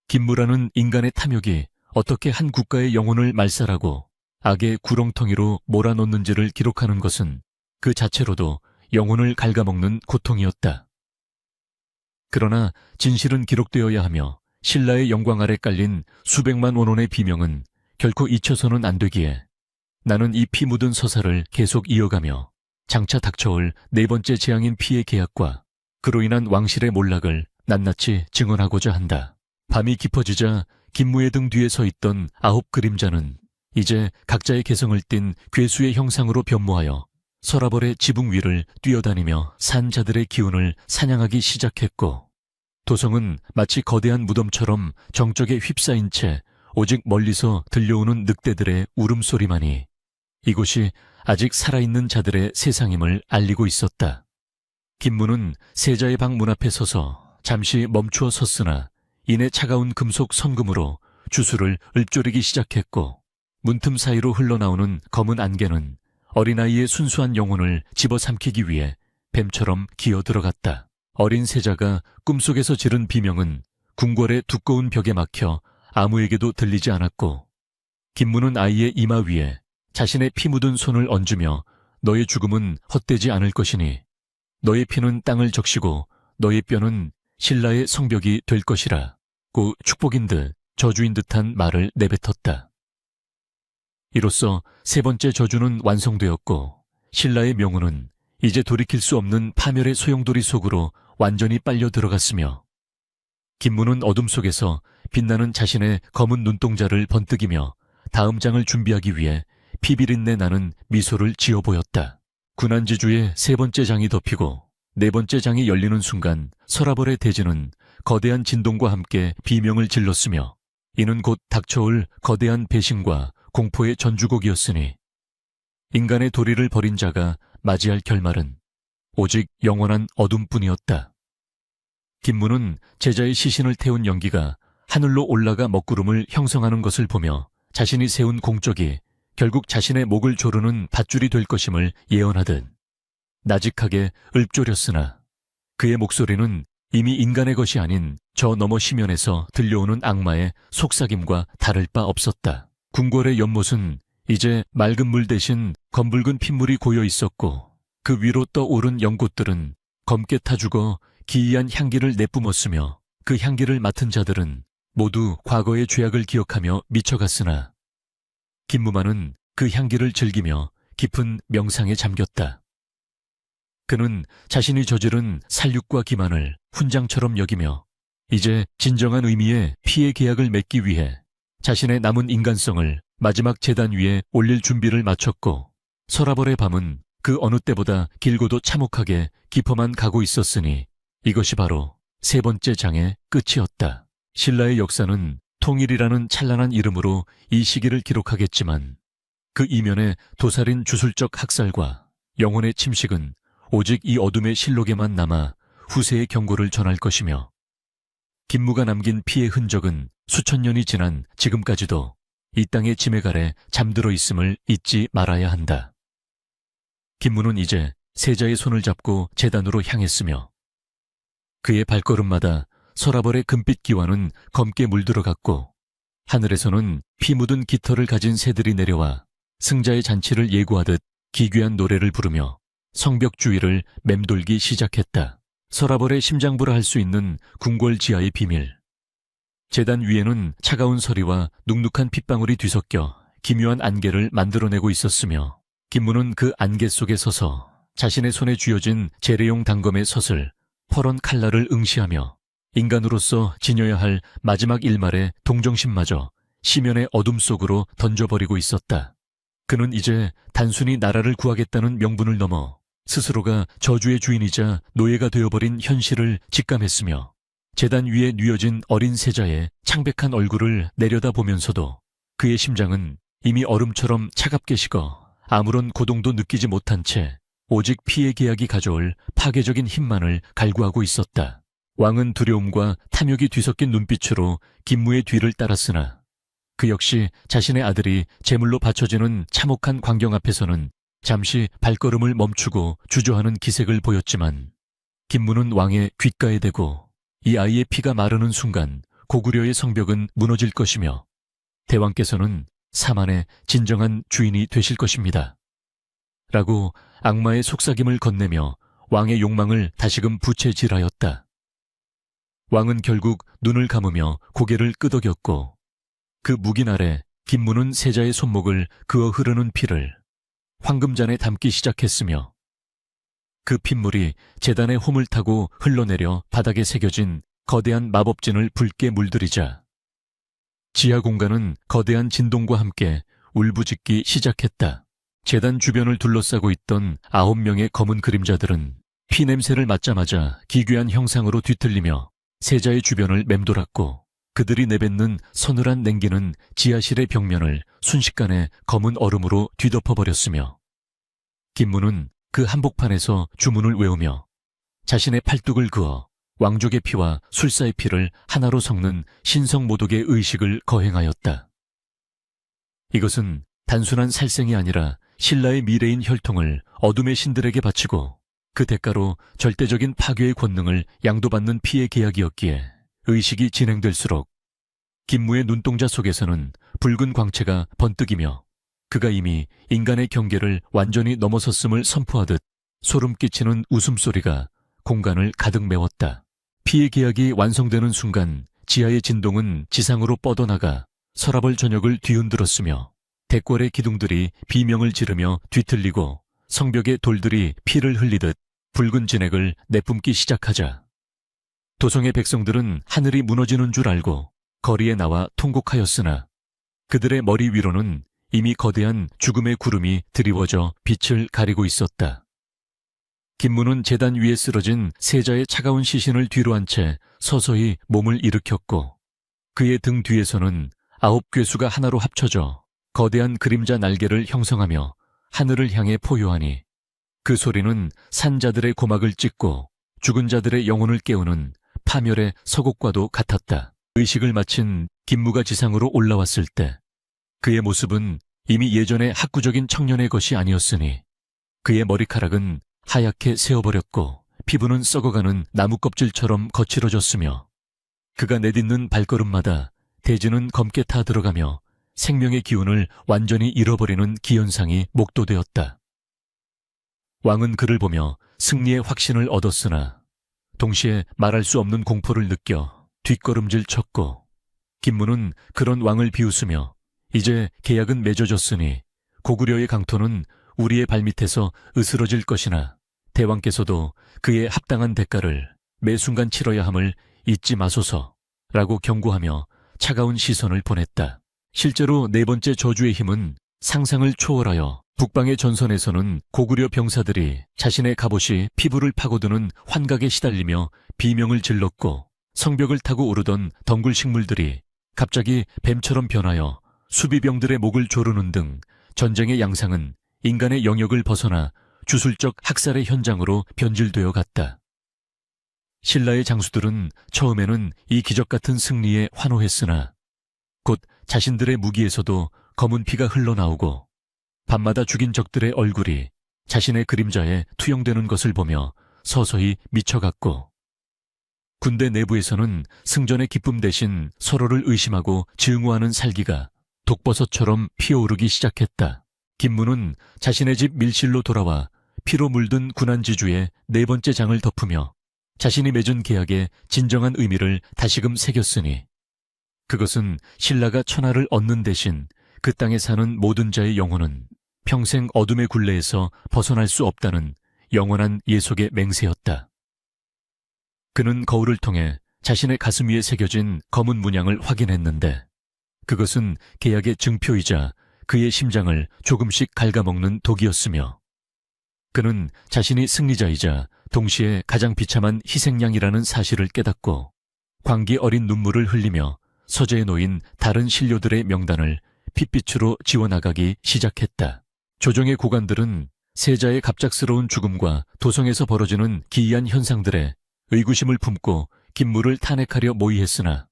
김무라는 인간의 탐욕이 어떻게 한 국가의 영혼을 말살하고 악의 구렁텅이로 몰아넣는지를 기록하는 것은 그 자체로도 영혼을 갉아먹는 고통이었다. 그러나 진실은 기록되어야 하며 신라의 영광 아래 깔린 수백만 원혼의 비명은 결코 잊혀서는 안 되기에 나는 이 피 묻은 서사를 계속 이어가며 장차 닥쳐올 네 번째 재앙인 피의 계약과 그로 인한 왕실의 몰락을 낱낱이 증언하고자 한다. 밤이 깊어지자 김무의 등 뒤에 서 있던 9 그림자는 이제 각자의 개성을 띤 괴수의 형상으로 변모하여 서라벌의 지붕 위를 뛰어다니며 산자들의 기운을 사냥하기 시작했고, 도성은 마치 거대한 무덤처럼 정적에 휩싸인 채 오직 멀리서 들려오는 늑대들의 울음소리만이 이곳이 아직 살아있는 자들의 세상임을 알리고 있었다. 김무는 세자의 방 문 앞에 서서 잠시 멈추어 섰으나 이내 차가운 금속 선금으로 주술을 읊조리기 시작했고, 문틈 사이로 흘러나오는 검은 안개는 어린아이의 순수한 영혼을 집어삼키기 위해 뱀처럼 기어 들어갔다. 어린 세자가 꿈속에서 지른 비명은 궁궐의 두꺼운 벽에 막혀 아무에게도 들리지 않았고, 김무는 아이의 이마 위에 자신의 피 묻은 손을 얹으며 너의 죽음은 헛되지 않을 것이니 너의 피는 땅을 적시고 너의 뼈는 신라의 성벽이 될 것이라 고 축복인 듯 저주인 듯한 말을 내뱉었다. 이로써 3번째 저주는 완성되었고, 신라의 명호는 이제 돌이킬 수 없는 파멸의 소용돌이 속으로 완전히 빨려 들어갔으며, 김무는 어둠 속에서 빛나는 자신의 검은 눈동자를 번뜩이며 다음 장을 준비하기 위해 피비린내 나는 미소를 지어 보였다. 군안지주의 3번째 장이 덮이고 4번째 장이 열리는 순간 서라벌의 대지는 거대한 진동과 함께 비명을 질렀으며, 이는 곧 닥쳐올 거대한 배신과 공포의 전주곡이었으니 인간의 도리를 버린 자가 맞이할 결말은 오직 영원한 어둠뿐이었다. 김무는 제자의 시신을 태운 연기가 하늘로 올라가 먹구름을 형성하는 것을 보며 자신이 세운 공적이 결국 자신의 목을 조르는 밧줄이 될 것임을 예언하듯 나직하게 읊조렸으나, 그의 목소리는 이미 인간의 것이 아닌 저 너머 심연에서 들려오는 악마의 속삭임과 다를 바 없었다. 궁궐의 연못은 이제 맑은 물 대신 검붉은 핏물이 고여 있었고, 그 위로 떠오른 연꽃들은 검게 타 죽어 기이한 향기를 내뿜었으며, 그 향기를 맡은 자들은 모두 과거의 죄악을 기억하며 미쳐갔으나 김무만은 그 향기를 즐기며 깊은 명상에 잠겼다. 그는 자신이 저지른 살육과 기만을 훈장처럼 여기며 이제 진정한 의미의 피의 계약을 맺기 위해 자신의 남은 인간성을 마지막 제단 위에 올릴 준비를 마쳤고, 서라벌의 밤은 그 어느 때보다 길고도 참혹하게 깊어만 가고 있었으니 이것이 바로 3번째 장의 끝이었다. 신라의 역사는 통일이라는 찬란한 이름으로 이 시기를 기록하겠지만, 그 이면의 도살인 주술적 학살과 영혼의 침식은 오직 이 어둠의 실록에만 남아 후세의 경고를 전할 것이며, 김무가 남긴 피의 흔적은 수천 년이 지난 지금까지도 이 땅의 지맥 아래 잠들어 있음을 잊지 말아야 한다. 김무는 이제 세자의 손을 잡고 제단으로 향했으며, 그의 발걸음마다 서라벌의 금빛 기와는 검게 물들어갔고, 하늘에서는 피 묻은 깃털을 가진 새들이 내려와 승자의 잔치를 예고하듯 기괴한 노래를 부르며 성벽 주위를 맴돌기 시작했다. 서라벌의 심장부라 할 수 있는 궁궐 지하의 비밀. 제단 위에는 차가운 서리와 눅눅한 핏방울이 뒤섞여 기묘한 안개를 만들어내고 있었으며, 김무는 그 안개 속에 서서 자신의 손에 쥐어진 재래용 단검의 섯을 퍼런 칼날을 응시하며 인간으로서 지녀야 할 마지막 일말의 동정심마저 심연의 어둠 속으로 던져버리고 있었다. 그는 이제 단순히 나라를 구하겠다는 명분을 넘어 스스로가 저주의 주인이자 노예가 되어버린 현실을 직감했으며, 제단 위에 뉘어진 어린 세자의 창백한 얼굴을 내려다보면서도 그의 심장은 이미 얼음처럼 차갑게 식어 아무런 고동도 느끼지 못한 채 오직 피의 계약이 가져올 파괴적인 힘만을 갈구하고 있었다. 왕은 두려움과 탐욕이 뒤섞인 눈빛으로 김무의 뒤를 따랐으나 그 역시 자신의 아들이 제물로 바쳐지는 참혹한 광경 앞에서는 잠시 발걸음을 멈추고 주저하는 기색을 보였지만, 김무는 왕의 귓가에 대고 이 아이의 피가 마르는 순간 고구려의 성벽은 무너질 것이며 대왕께서는 사만의 진정한 주인이 되실 것입니다. 라고 악마의 속삭임을 건네며 왕의 욕망을 다시금 부채질하였다. 왕은 결국 눈을 감으며 고개를 끄덕였고, 그 묵인 아래 김무는 세자의 손목을 그어 흐르는 피를 황금잔에 담기 시작했으며, 그 핏물이 제단의 홈을 타고 흘러내려 바닥에 새겨진 거대한 마법진을 붉게 물들이자 지하 공간은 거대한 진동과 함께 울부짖기 시작했다. 제단 주변을 둘러싸고 있던 9명의 검은 그림자들은 피 냄새를 맡자마자 기괴한 형상으로 뒤틀리며 세자의 주변을 맴돌았고, 그들이 내뱉는 서늘한 냉기는 지하실의 벽면을 순식간에 검은 얼음으로 뒤덮어버렸으며, 김무는 그 한복판에서 주문을 외우며 자신의 팔뚝을 그어 왕족의 피와 술사의 피를 하나로 섞는 신성모독의 의식을 거행하였다. 이것은 단순한 살생이 아니라 신라의 미래인 혈통을 어둠의 신들에게 바치고 그 대가로 절대적인 파괴의 권능을 양도받는 피의 계약이었기에, 의식이 진행될수록 김무의 눈동자 속에서는 붉은 광채가 번뜩이며 그가 이미 인간의 경계를 완전히 넘어섰음을 선포하듯 소름 끼치는 웃음소리가 공간을 가득 메웠다. 피의 계약이 완성되는 순간 지하의 진동은 지상으로 뻗어나가 서라벌 전역을 뒤흔들었으며, 대궐의 기둥들이 비명을 지르며 뒤틀리고 성벽의 돌들이 피를 흘리듯 붉은 진액을 내뿜기 시작하자 도성의 백성들은 하늘이 무너지는 줄 알고 거리에 나와 통곡하였으나 그들의 머리 위로는 이미 거대한 죽음의 구름이 드리워져 빛을 가리고 있었다. 김무는 제단 위에 쓰러진 세자의 차가운 시신을 뒤로 한 채 서서히 몸을 일으켰고, 그의 등 뒤에서는 9괴수가 하나로 합쳐져 거대한 그림자 날개를 형성하며 하늘을 향해 포효하니, 그 소리는 산자들의 고막을 찢고 죽은 자들의 영혼을 깨우는 파멸의 서곡과도 같았다. 의식을 마친 김무가 지상으로 올라왔을 때 그의 모습은 이미 예전의 학구적인 청년의 것이 아니었으니, 그의 머리카락은 하얗게 새어버렸고 피부는 썩어가는 나무 껍질처럼 거칠어졌으며, 그가 내딛는 발걸음마다 대지는 검게 타 들어가며 생명의 기운을 완전히 잃어버리는 기현상이 목도되었다. 왕은 그를 보며 승리의 확신을 얻었으나 동시에 말할 수 없는 공포를 느껴 뒷걸음질 쳤고, 김무는 그런 왕을 비웃으며 이제 계약은 맺어졌으니 고구려의 강토는 우리의 발밑에서 으스러질 것이나 대왕께서도 그의 합당한 대가를 매 순간 치러야 함을 잊지 마소서라고 경고하며 차가운 시선을 보냈다. 실제로 네 번째 저주의 힘은 상상을 초월하여 북방의 전선에서는 고구려 병사들이 자신의 갑옷이 피부를 파고드는 환각에 시달리며 비명을 질렀고, 성벽을 타고 오르던 덩굴 식물들이 갑자기 뱀처럼 변하여 수비병들의 목을 조르는 등 전쟁의 양상은 인간의 영역을 벗어나 주술적 학살의 현장으로 변질되어 갔다. 신라의 장수들은 처음에는 이 기적 같은 승리에 환호했으나 곧 자신들의 무기에서도 검은 피가 흘러나오고 밤마다 죽인 적들의 얼굴이 자신의 그림자에 투영되는 것을 보며 서서히 미쳐갔고, 군대 내부에서는 승전의 기쁨 대신 서로를 의심하고 증오하는 살기가 독버섯처럼 피어오르기 시작했다. 김무는 자신의 집 밀실로 돌아와 피로 물든 군안지주의 네 번째 장을 덮으며 자신이 맺은 계약의 진정한 의미를 다시금 새겼으니, 그것은 신라가 천하를 얻는 대신 그 땅에 사는 모든 자의 영혼은 평생 어둠의 굴레에서 벗어날 수 없다는 영원한 예속의 맹세였다. 그는 거울을 통해 자신의 가슴 위에 새겨진 검은 문양을 확인했는데, 그것은 계약의 증표이자 그의 심장을 조금씩 갉아먹는 독이었으며, 그는 자신이 승리자이자 동시에 가장 비참한 희생양이라는 사실을 깨닫고 광기 어린 눈물을 흘리며 서재에 놓인 다른 신료들의 명단을 핏빛으로 지워나가기 시작했다. 조정의 고관들은 세자의 갑작스러운 죽음과 도성에서 벌어지는 기이한 현상들에 의구심을 품고 김무를 탄핵하려 모의했으나,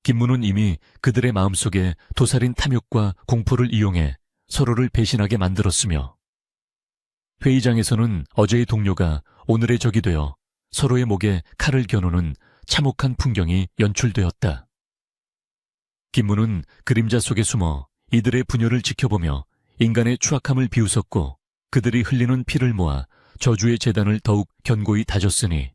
김무는 이미 그들의 마음속에 도살인 탐욕과 공포를 이용해 서로를 배신하게 만들었으며, 회의장에서는 어제의 동료가 오늘의 적이 되어 서로의 목에 칼을 겨누는 참혹한 풍경이 연출되었다. 김무는 그림자 속에 숨어 이들의 분열을 지켜보며 인간의 추악함을 비웃었고, 그들이 흘리는 피를 모아 저주의 재단을 더욱 견고히 다졌으니,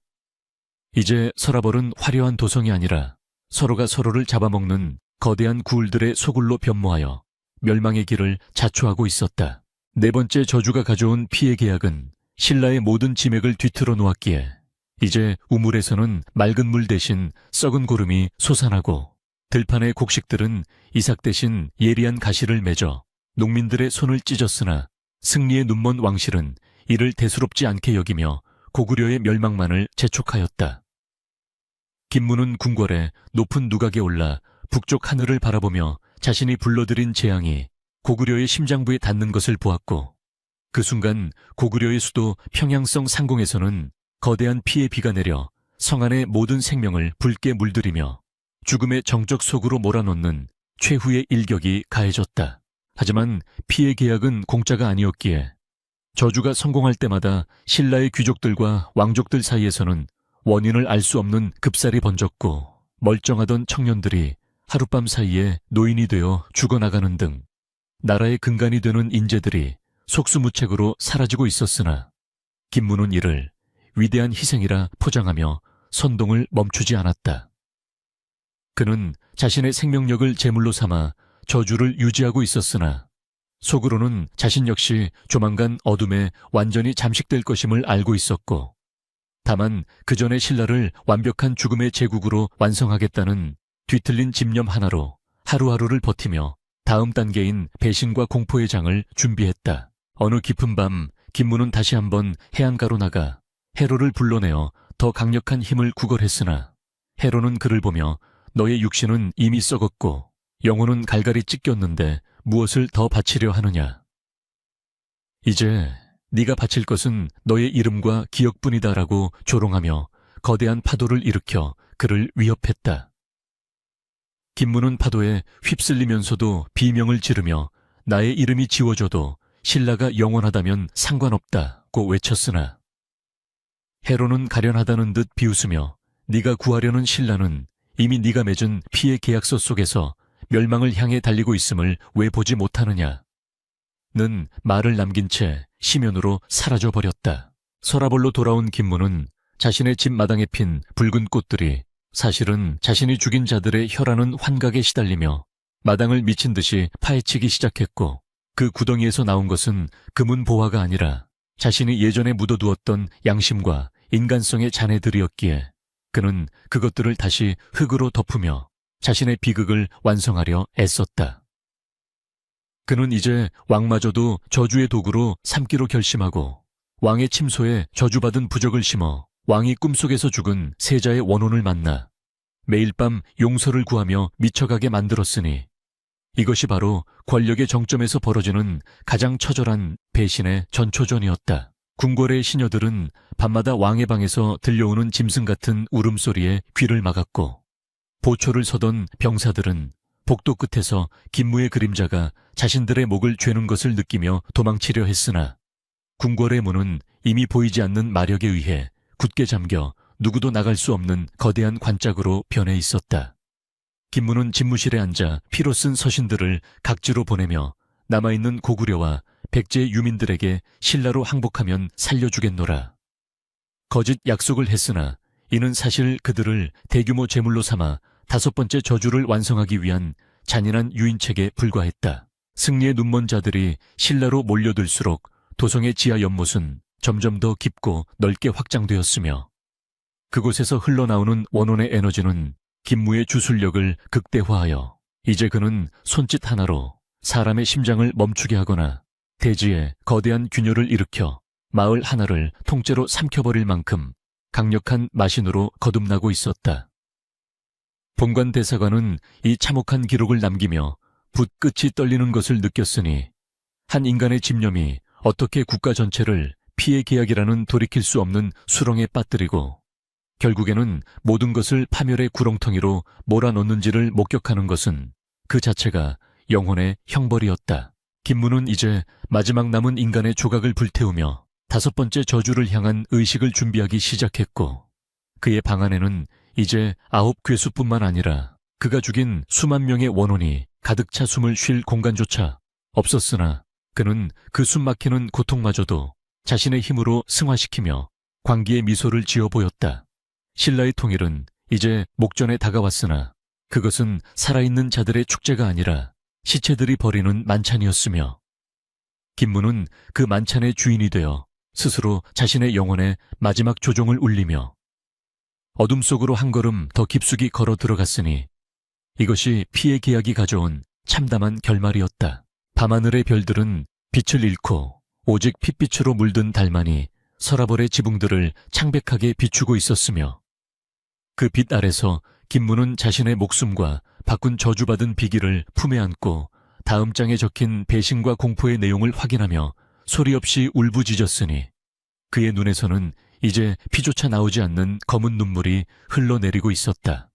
이제 서라벌은 화려한 도성이 아니라 서로가 서로를 잡아먹는 거대한 구울들의 소굴로 변모하여 멸망의 길을 자초하고 있었다. 네 번째 저주가 가져온 피의 계약은 신라의 모든 지맥을 뒤틀어 놓았기에 이제 우물에서는 맑은 물 대신 썩은 고름이 솟아나고 들판의 곡식들은 이삭 대신 예리한 가시를 맺어 농민들의 손을 찢었으나 승리의 눈먼 왕실은 이를 대수롭지 않게 여기며 고구려의 멸망만을 재촉하였다. 김문은 궁궐에 높은 누각에 올라 북쪽 하늘을 바라보며 자신이 불러들인 재앙이 고구려의 심장부에 닿는 것을 보았고, 그 순간 고구려의 수도 평양성 상공에서는 거대한 피의 비가 내려 성 안의 모든 생명을 붉게 물들이며 죽음의 정적 속으로 몰아넣는 최후의 일격이 가해졌다. 하지만 피의 계약은 공짜가 아니었기에 저주가 성공할 때마다 신라의 귀족들과 왕족들 사이에서는 원인을 알 수 없는 급살이 번졌고, 멀쩡하던 청년들이 하룻밤 사이에 노인이 되어 죽어나가는 등 나라의 근간이 되는 인재들이 속수무책으로 사라지고 있었으나 김문은 이를 위대한 희생이라 포장하며 선동을 멈추지 않았다. 그는 자신의 생명력을 제물로 삼아 저주를 유지하고 있었으나 속으로는 자신 역시 조만간 어둠에 완전히 잠식될 것임을 알고 있었고, 다만 그 전에 신라를 완벽한 죽음의 제국으로 완성하겠다는 뒤틀린 집념 하나로 하루하루를 버티며 다음 단계인 배신과 공포의 장을 준비했다. 어느 깊은 밤 김문은 다시 한번 해안가로 나가 해로를 불러내어 더 강력한 힘을 구걸했으나 해로는 그를 보며 너의 육신은 이미 썩었고 영혼은 갈갈이 찢겼는데 무엇을 더 바치려 하느냐. 이제 네가 바칠 것은 너의 이름과 기억뿐이다라고 조롱하며 거대한 파도를 일으켜 그를 위협했다. 김문은 파도에 휩쓸리면서도 비명을 지르며 나의 이름이 지워져도 신라가 영원하다면 상관없다고 외쳤으나 해로는 가련하다는 듯 비웃으며 네가 구하려는 신라는 이미 네가 맺은 피의 계약서 속에서 멸망을 향해 달리고 있음을 왜 보지 못하느냐. 는 말을 남긴 채 시면으로 사라져버렸다. 서라벌로 돌아온 김문은 자신의 집 마당에 핀 붉은 꽃들이 사실은 자신이 죽인 자들의 혈안은 환각에 시달리며 마당을 미친 듯이 파헤치기 시작했고, 그 구덩이에서 나온 것은 금은 보화가 아니라 자신이 예전에 묻어두었던 양심과 인간성의 잔해들이었기에 그는 그것들을 다시 흙으로 덮으며 자신의 비극을 완성하려 애썼다. 그는 이제 왕마저도 저주의 도구로 삼기로 결심하고 왕의 침소에 저주받은 부적을 심어 왕이 꿈속에서 죽은 세자의 원혼을 만나 매일 밤 용서를 구하며 미쳐가게 만들었으니 이것이 바로 권력의 정점에서 벌어지는 가장 처절한 배신의 전초전이었다. 궁궐의 시녀들은 밤마다 왕의 방에서 들려오는 짐승 같은 울음소리에 귀를 막았고, 보초를 서던 병사들은 복도 끝에서 김무의 그림자가 자신들의 목을 죄는 것을 느끼며 도망치려 했으나 궁궐의 문은 이미 보이지 않는 마력에 의해 굳게 잠겨 누구도 나갈 수 없는 거대한 관짝으로 변해 있었다. 김무는 집무실에 앉아 피로 쓴 서신들을 각지로 보내며 남아있는 고구려와 백제 유민들에게 신라로 항복하면 살려주겠노라. 거짓 약속을 했으나 이는 사실 그들을 대규모 제물로 삼아 5번째 저주를 완성하기 위한 잔인한 유인책에 불과했다. 승리의 눈먼 자들이 신라로 몰려들수록 도성의 지하 연못은 점점 더 깊고 넓게 확장되었으며 그곳에서 흘러나오는 원혼의 에너지는 김무의 주술력을 극대화하여 이제 그는 손짓 하나로 사람의 심장을 멈추게 하거나 대지에 거대한 균열을 일으켜 마을 하나를 통째로 삼켜버릴 만큼 강력한 마신으로 거듭나고 있었다. 본관 대사관은 이 참혹한 기록을 남기며 붓 끝이 떨리는 것을 느꼈으니 한 인간의 집념이 어떻게 국가 전체를 피의 계약이라는 돌이킬 수 없는 수렁에 빠뜨리고 결국에는 모든 것을 파멸의 구렁텅이로 몰아넣는지를 목격하는 것은 그 자체가 영혼의 형벌이었다. 김무는 이제 마지막 남은 인간의 조각을 불태우며 5번째 저주를 향한 의식을 준비하기 시작했고, 그의 방 안에는 이제 9 괴수뿐만 아니라 그가 죽인 수만 명의 원혼이 가득 차 숨을 쉴 공간조차 없었으나 그는 그 숨막히는 고통마저도 자신의 힘으로 승화시키며 광기의 미소를 지어 보였다. 신라의 통일은 이제 목전에 다가왔으나 그것은 살아있는 자들의 축제가 아니라 시체들이 벌이는 만찬이었으며 김무는 그 만찬의 주인이 되어 스스로 자신의 영혼의 마지막 조종을 울리며 어둠 속으로 한 걸음 더 깊숙이 걸어 들어갔으니 이것이 피해 계약이 가져온 참담한 결말이었다. 밤하늘의 별들은 빛을 잃고 오직 핏빛으로 물든 달만이 서라벌의 지붕들을 창백하게 비추고 있었으며 그 빛 아래서 김무는 자신의 목숨과 바꾼 저주받은 비기를 품에 안고 다음 장에 적힌 배신과 공포의 내용을 확인하며 소리 없이 울부짖었으니 그의 눈에서는 이제 피조차 나오지 않는 검은 눈물이 흘러내리고 있었다.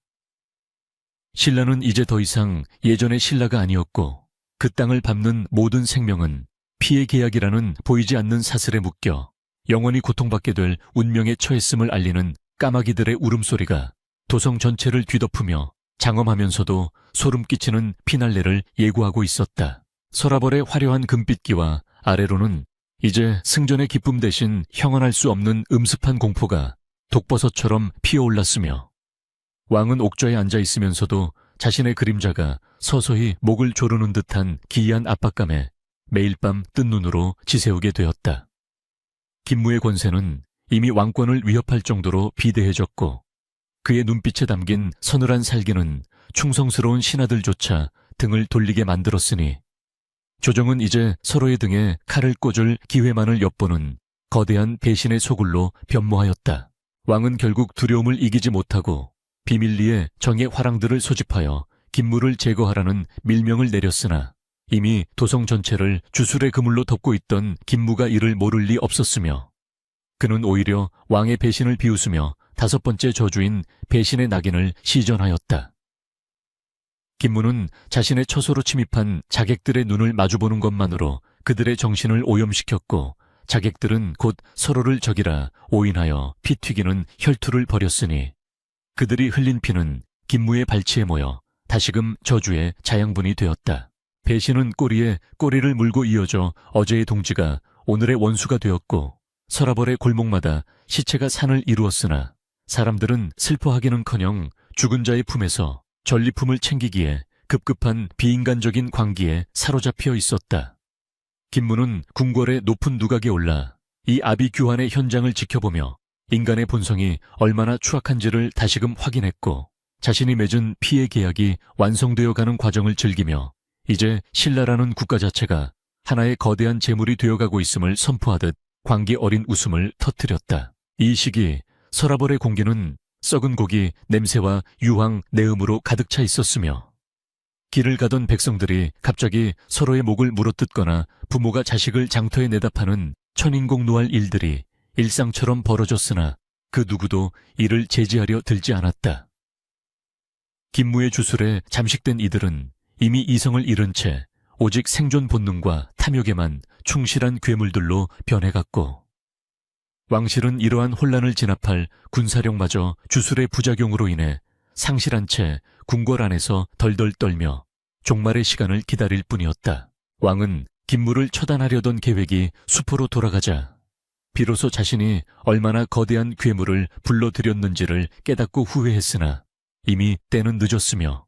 신라는 이제 더 이상 예전의 신라가 아니었고 그 땅을 밟는 모든 생명은 피해 계약이라는 보이지 않는 사슬에 묶여 영원히 고통받게 될 운명에 처했음을 알리는 까마귀들의 울음소리가 도성 전체를 뒤덮으며 장엄하면서도 소름 끼치는 피날레를 예고하고 있었다. 서라벌의 화려한 금빛기와 아래로는 이제 승전의 기쁨 대신 형언할 수 없는 음습한 공포가 독버섯처럼 피어올랐으며 왕은 옥좌에 앉아 있으면서도 자신의 그림자가 서서히 목을 조르는 듯한 기이한 압박감에 매일 밤 뜬 눈으로 지새우게 되었다. 김무의 권세는 이미 왕권을 위협할 정도로 비대해졌고 그의 눈빛에 담긴 서늘한 살기는 충성스러운 신하들조차 등을 돌리게 만들었으니 조정은 이제 서로의 등에 칼을 꽂을 기회만을 엿보는 거대한 배신의 소굴로 변모하였다. 왕은 결국 두려움을 이기지 못하고 비밀리에 정의 화랑들을 소집하여 김무를 제거하라는 밀명을 내렸으나 이미 도성 전체를 주술의 그물로 덮고 있던 김무가 이를 모를 리 없었으며 그는 오히려 왕의 배신을 비웃으며 5번째 저주인 배신의 낙인을 시전하였다. 김무는 자신의 처소로 침입한 자객들의 눈을 마주보는 것만으로 그들의 정신을 오염시켰고 자객들은 곧 서로를 적이라 오인하여 피 튀기는 혈투를 벌였으니 그들이 흘린 피는 김무의 발치에 모여 다시금 저주의 자양분이 되었다. 배신은 꼬리에 꼬리를 물고 이어져 어제의 동지가 오늘의 원수가 되었고 서라벌의 골목마다 시체가 산을 이루었으나 사람들은 슬퍼하기는커녕 죽은 자의 품에서 전리품을 챙기기에 급급한 비인간적인 광기에 사로잡혀 있었다. 김무는 궁궐의 높은 누각에 올라 이 아비규환의 현장을 지켜보며 인간의 본성이 얼마나 추악한지를 다시금 확인했고 자신이 맺은 피해 계약이 완성되어 가는 과정을 즐기며 이제 신라라는 국가 자체가 하나의 거대한 재물이 되어가고 있음을 선포하듯 광기 어린 웃음을 터뜨렸다. 이 시기 서라벌의 공기는 썩은 고기, 냄새와 유황, 내음으로 가득 차 있었으며 길을 가던 백성들이 갑자기 서로의 목을 물어뜯거나 부모가 자식을 장터에 내다 파는 천인공노할 일들이 일상처럼 벌어졌으나 그 누구도 이를 제지하려 들지 않았다. 김무의 주술에 잠식된 이들은 이미 이성을 잃은 채 오직 생존 본능과 탐욕에만 충실한 괴물들로 변해갔고 왕실은 이러한 혼란을 진압할 군사력마저 주술의 부작용으로 인해 상실한 채 궁궐 안에서 덜덜 떨며 종말의 시간을 기다릴 뿐이었다. 왕은 김무를 처단하려던 계획이 수포로 돌아가자 비로소 자신이 얼마나 거대한 괴물을 불러들였는지를 깨닫고 후회했으나 이미 때는 늦었으며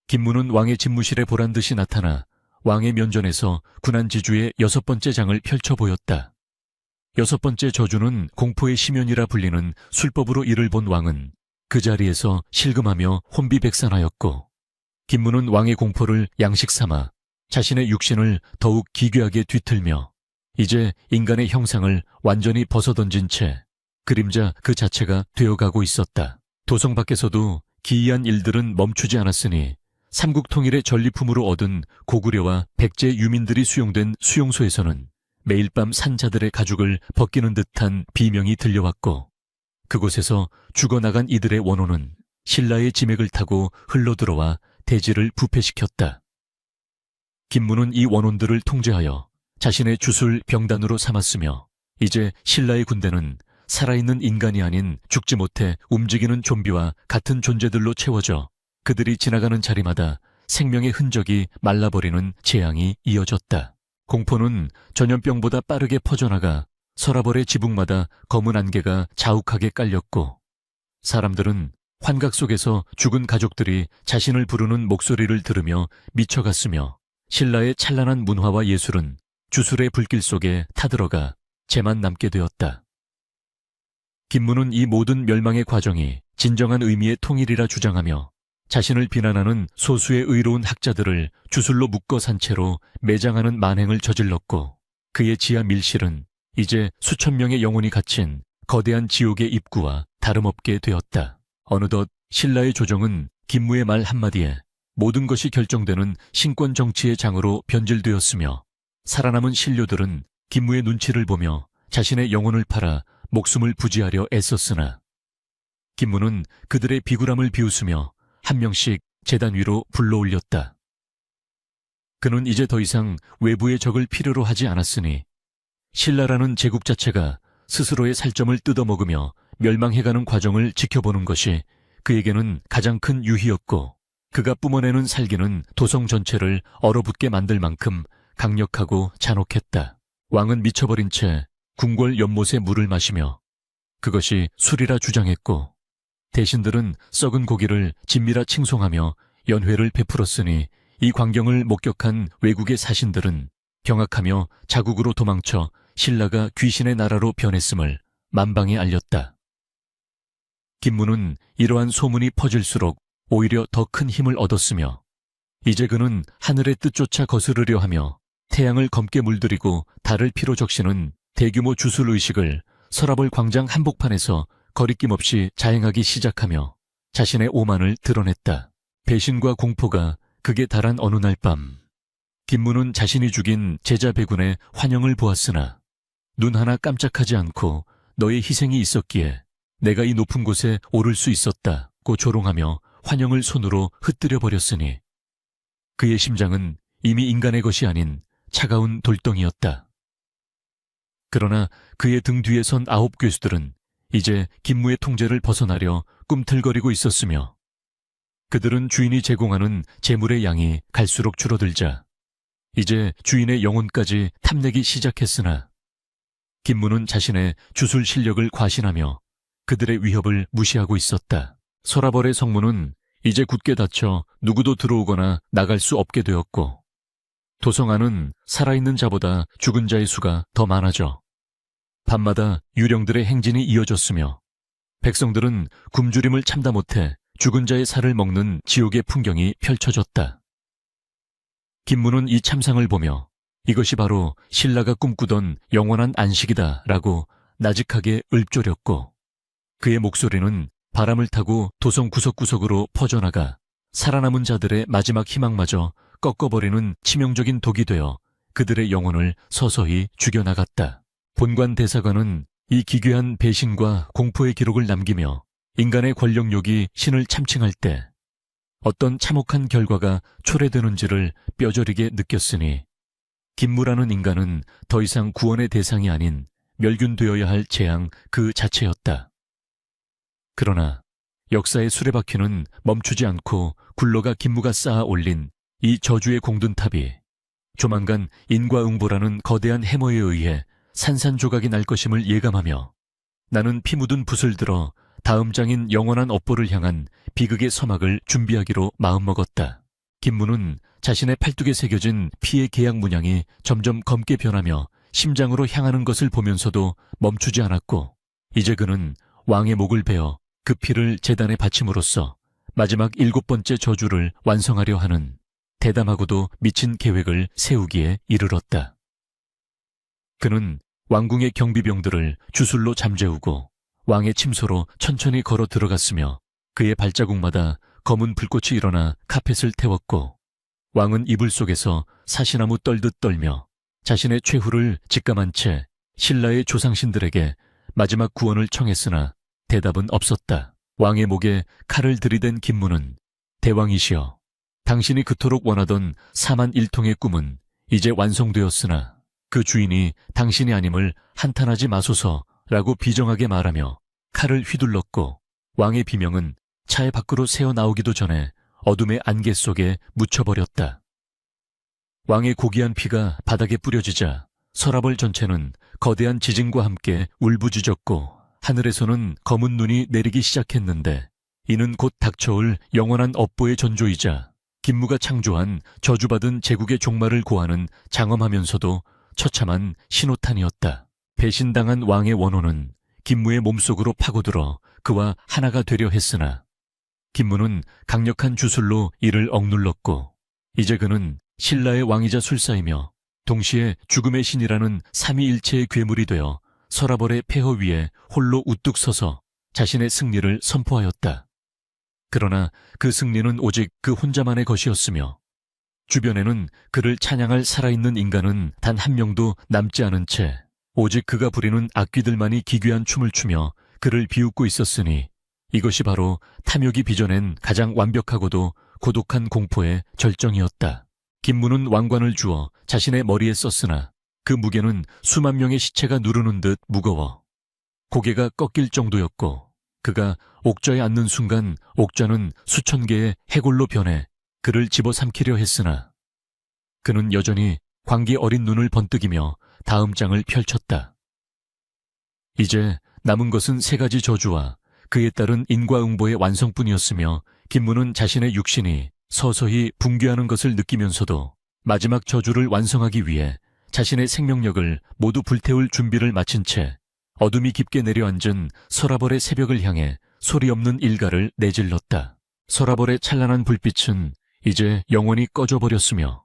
김무는 왕의 집무실에 보란듯이 나타나 왕의 면전에서 군안지주의 6번째 장을 펼쳐 보였다. 6번째 저주는 공포의 심연이라 불리는 술법으로 이를 본 왕은 그 자리에서 실금하며 혼비백산하였고 김무는 왕의 공포를 양식 삼아 자신의 육신을 더욱 기괴하게 뒤틀며 이제 인간의 형상을 완전히 벗어던진 채 그림자 그 자체가 되어가고 있었다. 도성 밖에서도 기이한 일들은 멈추지 않았으니 삼국통일의 전리품으로 얻은 고구려와 백제 유민들이 수용된 수용소에서는 매일 밤 산자들의 가죽을 벗기는 듯한 비명이 들려왔고 그곳에서 죽어나간 이들의 원혼은 신라의 지맥을 타고 흘러들어와 대지를 부패시켰다. 김무는 이 원혼들을 통제하여 자신의 주술 병단으로 삼았으며 이제 신라의 군대는 살아있는 인간이 아닌 죽지 못해 움직이는 좀비와 같은 존재들로 채워져 그들이 지나가는 자리마다 생명의 흔적이 말라버리는 재앙이 이어졌다. 공포는 전염병보다 빠르게 퍼져나가 서라벌의 지붕마다 검은 안개가 자욱하게 깔렸고 사람들은 환각 속에서 죽은 가족들이 자신을 부르는 목소리를 들으며 미쳐갔으며 신라의 찬란한 문화와 예술은 주술의 불길 속에 타들어가 재만 남게 되었다. 김무는 이 모든 멸망의 과정이 진정한 의미의 통일이라 주장하며 자신을 비난하는 소수의 의로운 학자들을 주술로 묶어 산 채로 매장하는 만행을 저질렀고, 그의 지하 밀실은 이제 수천 명의 영혼이 갇힌 거대한 지옥의 입구와 다름없게 되었다. 어느덧 신라의 조정은 김무의 말 한마디에 모든 것이 결정되는 신권 정치의 장으로 변질되었으며, 살아남은 신료들은 김무의 눈치를 보며 자신의 영혼을 팔아 목숨을 부지하려 애썼으나, 김무는 그들의 비굴함을 비웃으며 한 명씩 제단 위로 불러올렸다. 그는 이제 더 이상 외부의 적을 필요로 하지 않았으니 신라라는 제국 자체가 스스로의 살점을 뜯어먹으며 멸망해가는 과정을 지켜보는 것이 그에게는 가장 큰 유희였고, 그가 뿜어내는 살기는 도성 전체를 얼어붙게 만들 만큼 강력하고 잔혹했다. 왕은 미쳐버린 채 궁궐 연못에 물을 마시며 그것이 술이라 주장했고, 대신들은 썩은 고기를 진미라 칭송하며 연회를 베풀었으니, 이 광경을 목격한 외국의 사신들은 경악하며 자국으로 도망쳐 신라가 귀신의 나라로 변했음을 만방에 알렸다. 김무는 이러한 소문이 퍼질수록 오히려 더 큰 힘을 얻었으며, 이제 그는 하늘의 뜻조차 거스르려 하며 태양을 검게 물들이고 달을 피로 적시는 대규모 주술의식을 서라벌 광장 한복판에서 거리낌 없이 자행하기 시작하며 자신의 오만을 드러냈다. 배신과 공포가 극에 달한 어느 날 밤, 김무는 자신이 죽인 제자 배군의 환영을 보았으나 눈 하나 깜짝하지 않고 너의 희생이 있었기에 내가 이 높은 곳에 오를 수 있었다고 조롱하며 환영을 손으로 흩뜨려 버렸으니, 그의 심장은 이미 인간의 것이 아닌 차가운 돌덩이였다. 그러나 그의 등 뒤에 선 9 괴수들은 이제 김무의 통제를 벗어나려 꿈틀거리고 있었으며, 그들은 주인이 제공하는 재물의 양이 갈수록 줄어들자 이제 주인의 영혼까지 탐내기 시작했으나, 김무는 자신의 주술 실력을 과신하며 그들의 위협을 무시하고 있었다. 서라벌의 성문은 이제 굳게 닫혀 누구도 들어오거나 나갈 수 없게 되었고, 도성 안은 살아있는 자보다 죽은 자의 수가 더 많아져 밤마다 유령들의 행진이 이어졌으며, 백성들은 굶주림을 참다 못해 죽은 자의 살을 먹는 지옥의 풍경이 펼쳐졌다. 김무는 이 참상을 보며 이것이 바로 신라가 꿈꾸던 영원한 안식이다 라고 나직하게 읊조렸고, 그의 목소리는 바람을 타고 도성 구석구석으로 퍼져나가 살아남은 자들의 마지막 희망마저 꺾어버리는 치명적인 독이 되어 그들의 영혼을 서서히 죽여나갔다. 본관 대사관은 이 기괴한 배신과 공포의 기록을 남기며 인간의 권력욕이 신을 참칭할 때 어떤 참혹한 결과가 초래되는지를 뼈저리게 느꼈으니, 김무라는 인간은 더 이상 구원의 대상이 아닌 멸균되어야 할 재앙 그 자체였다. 그러나 역사의 수레바퀴는 멈추지 않고 굴러가 김무가 쌓아 올린 이 저주의 공든탑이 조만간 인과응보라는 거대한 해머에 의해 산산조각이 날 것임을 예감하며, 나는 피 묻은 붓을 들어 다음 장인 영원한 업보를 향한 비극의 서막을 준비하기로 마음먹었다. 김무는 자신의 팔뚝에 새겨진 피의 계약 문양이 점점 검게 변하며 심장으로 향하는 것을 보면서도 멈추지 않았고, 이제 그는 왕의 목을 베어 그 피를 제단에 바침으로써 마지막 7번째 저주를 완성하려 하는 대담하고도 미친 계획을 세우기에 이르렀다. 그는 왕궁의 경비병들을 주술로 잠재우고 왕의 침소로 천천히 걸어 들어갔으며, 그의 발자국마다 검은 불꽃이 일어나 카펫을 태웠고, 왕은 이불 속에서 사시나무 떨듯 떨며 자신의 최후를 직감한 채 신라의 조상신들에게 마지막 구원을 청했으나 대답은 없었다. 왕의 목에 칼을 들이댄 김무는, 대왕이시여, 당신이 그토록 원하던 4만 1통의 꿈은 이제 완성되었으나 그 주인이 당신이 아님을 한탄하지 마소서라고 비정하게 말하며 칼을 휘둘렀고, 왕의 비명은 차의 밖으로 새어나오기도 전에 어둠의 안개 속에 묻혀버렸다. 왕의 고귀한 피가 바닥에 뿌려지자 서라벌 전체는 거대한 지진과 함께 울부짖었고, 하늘에서는 검은 눈이 내리기 시작했는데, 이는 곧 닥쳐올 영원한 업보의 전조이자 김무가 창조한 저주받은 제국의 종말을 고하는 장엄하면서도 처참한 신호탄이었다. 배신당한 왕의 원호는 김무의 몸속으로 파고들어 그와 하나가 되려 했으나 김무는 강력한 주술로 이를 억눌렀고 이제 그는 신라의 왕이자 술사이며 동시에 죽음의 신이라는 삼위일체의 괴물이 되어 서라벌의 폐허 위에 홀로 우뚝 서서 자신의 승리를 선포하였다. 그러나 그 승리는 오직 그 혼자만의 것이었으며 주변에는 그를 찬양할 살아있는 인간은 단 한 명도 남지 않은 채 오직 그가 부리는 악귀들만이 기괴한 춤을 추며 그를 비웃고 있었으니 이것이 바로 탐욕이 빚어낸 가장 완벽하고도 고독한 공포의 절정이었다. 김무는 왕관을 주어 자신의 머리에 썼으나 그 무게는 수만 명의 시체가 누르는 듯 무거워 고개가 꺾일 정도였고 그가 옥좌에 앉는 순간 옥좌는 수천 개의 해골로 변해 그를 집어삼키려 했으나 그는 여전히 광기 어린 눈을 번뜩이며 다음 장을 펼쳤다. 이제 남은 것은 세 가지 저주와 그에 따른 인과응보의 완성뿐이었으며 김무는 자신의 육신이 서서히 붕괴하는 것을 느끼면서도 마지막 저주를 완성하기 위해 자신의 생명력을 모두 불태울 준비를 마친 채 어둠이 깊게 내려앉은 서라벌의 새벽을 향해 소리 없는 일가를 내질렀다. 서라벌의 찬란한 불빛은 이제 영원히 꺼져버렸으며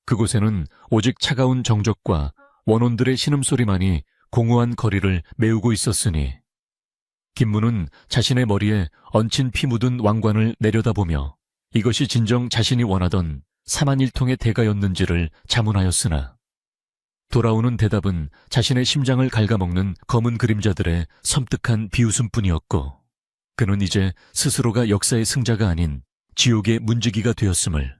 그곳에는 오직 차가운 정적과 원혼들의 신음소리만이 공허한 거리를 메우고 있었으니 김무는 자신의 머리에 얹힌 피 묻은 왕관을 내려다보며 이것이 진정 자신이 원하던 4만1통의 대가였는지를 자문하였으나 돌아오는 대답은 자신의 심장을 갉아먹는 검은 그림자들의 섬뜩한 비웃음뿐이었고 그는 이제 스스로가 역사의 승자가 아닌 지옥의 문지기가 되었음을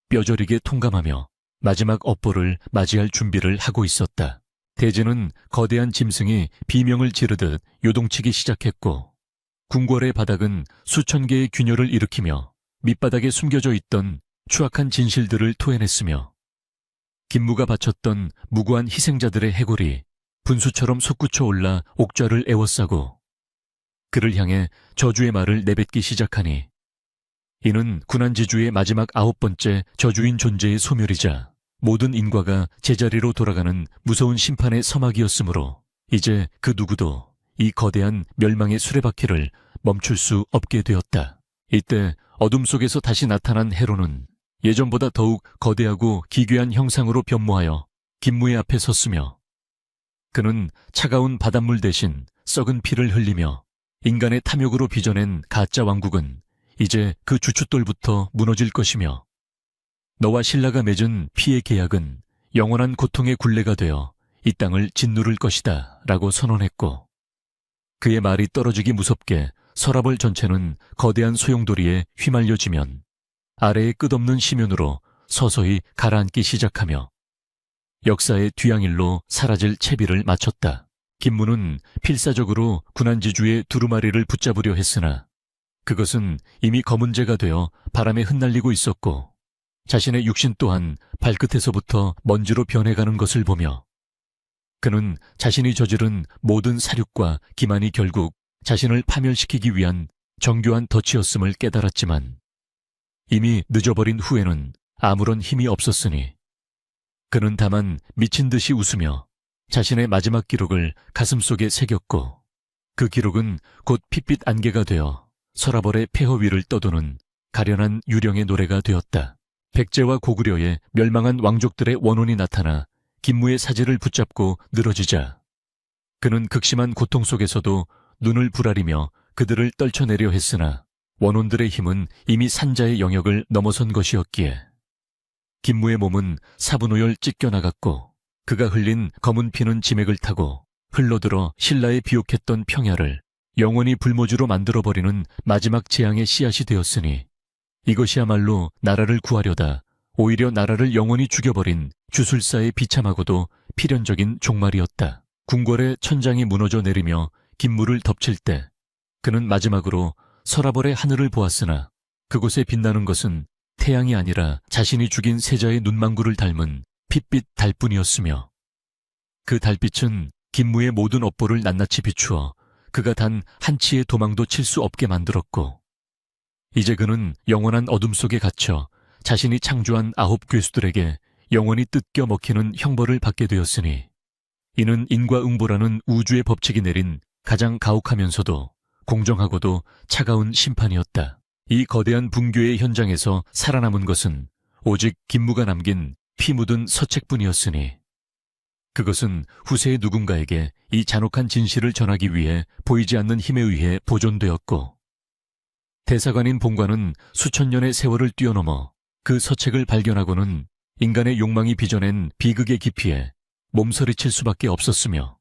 뼈저리게 통감하며 마지막 업보를 맞이할 준비를 하고 있었다. 대지는 거대한 짐승이 비명을 지르듯 요동치기 시작했고 궁궐의 바닥은 수천 개의 균열을 일으키며 밑바닥에 숨겨져 있던 추악한 진실들을 토해냈으며 김무가 바쳤던 무고한 희생자들의 해골이 분수처럼 솟구쳐 올라 옥좌를 에워싸고 그를 향해 저주의 말을 내뱉기 시작하니 이는 군한지주의 마지막 9번째 저주인 존재의 소멸이자 모든 인과가 제자리로 돌아가는 무서운 심판의 서막이었으므로 이제 그 누구도 이 거대한 멸망의 수레바퀴를 멈출 수 없게 되었다. 이때 어둠 속에서 다시 나타난 헤로는 예전보다 더욱 거대하고 기괴한 형상으로 변모하여 김무의 앞에 섰으며 그는 차가운 바닷물 대신 썩은 피를 흘리며 인간의 탐욕으로 빚어낸 가짜 왕국은 이제 그 주춧돌부터 무너질 것이며 너와 신라가 맺은 피의 계약은 영원한 고통의 굴레가 되어 이 땅을 짓누를 것이다 라고 선언했고 그의 말이 떨어지기 무섭게 서라벌 전체는 거대한 소용돌이에 휘말려지면 아래의 끝없는 심연으로 서서히 가라앉기 시작하며 역사의 뒤양일로 사라질 채비를 마쳤다. 김무는 필사적으로 군한지주의 두루마리를 붙잡으려 했으나 그것은 이미 검은재가 되어 바람에 흩날리고 있었고 자신의 육신 또한 발끝에서부터 먼지로 변해가는 것을 보며 그는 자신이 저지른 모든 사륙과 기만이 결국 자신을 파멸시키기 위한 정교한 덫이었음을 깨달았지만 이미 늦어버린 후에는 아무런 힘이 없었으니 그는 다만 미친 듯이 웃으며 자신의 마지막 기록을 가슴속에 새겼고 그 기록은 곧 핏빛 안개가 되어 서라벌의 폐허 위를 떠도는 가련한 유령의 노래가 되었다. 백제와 고구려의 멸망한 왕족들의 원혼이 나타나 김무의 사지를 붙잡고 늘어지자 그는 극심한 고통 속에서도 눈을 부라리며 그들을 떨쳐내려 했으나 원혼들의 힘은 이미 산자의 영역을 넘어선 것이었기에 김무의 몸은 사분오열 찢겨나갔고 그가 흘린 검은 피는 지맥을 타고 흘러들어 신라에 비옥했던 평야를 영원히 불모지로 만들어버리는 마지막 재앙의 씨앗이 되었으니 이것이야말로 나라를 구하려다 오히려 나라를 영원히 죽여버린 주술사의 비참하고도 필연적인 종말이었다. 궁궐의 천장이 무너져 내리며 김무를 덮칠 때 그는 마지막으로 서라벌의 하늘을 보았으나 그곳에 빛나는 것은 태양이 아니라 자신이 죽인 세자의 눈망구를 닮은 핏빛 달뿐이었으며 그 달빛은 김무의 모든 업보를 낱낱이 비추어 그가 단 한치의 도망도 칠 수 없게 만들었고 이제 그는 영원한 어둠 속에 갇혀 자신이 창조한 9 괴수들에게 영원히 뜯겨 먹히는 형벌을 받게 되었으니 이는 인과응보라는 우주의 법칙이 내린 가장 가혹하면서도 공정하고도 차가운 심판이었다. 이 거대한 붕괴의 현장에서 살아남은 것은 오직 김무가 남긴 피 묻은 서책뿐이었으니 그것은 후세의 누군가에게 이 잔혹한 진실을 전하기 위해 보이지 않는 힘에 의해 보존되었고 대사관인 본관은 수천 년의 세월을 뛰어넘어 그 서책을 발견하고는 인간의 욕망이 빚어낸 비극의 깊이에 몸서리칠 수밖에 없었으며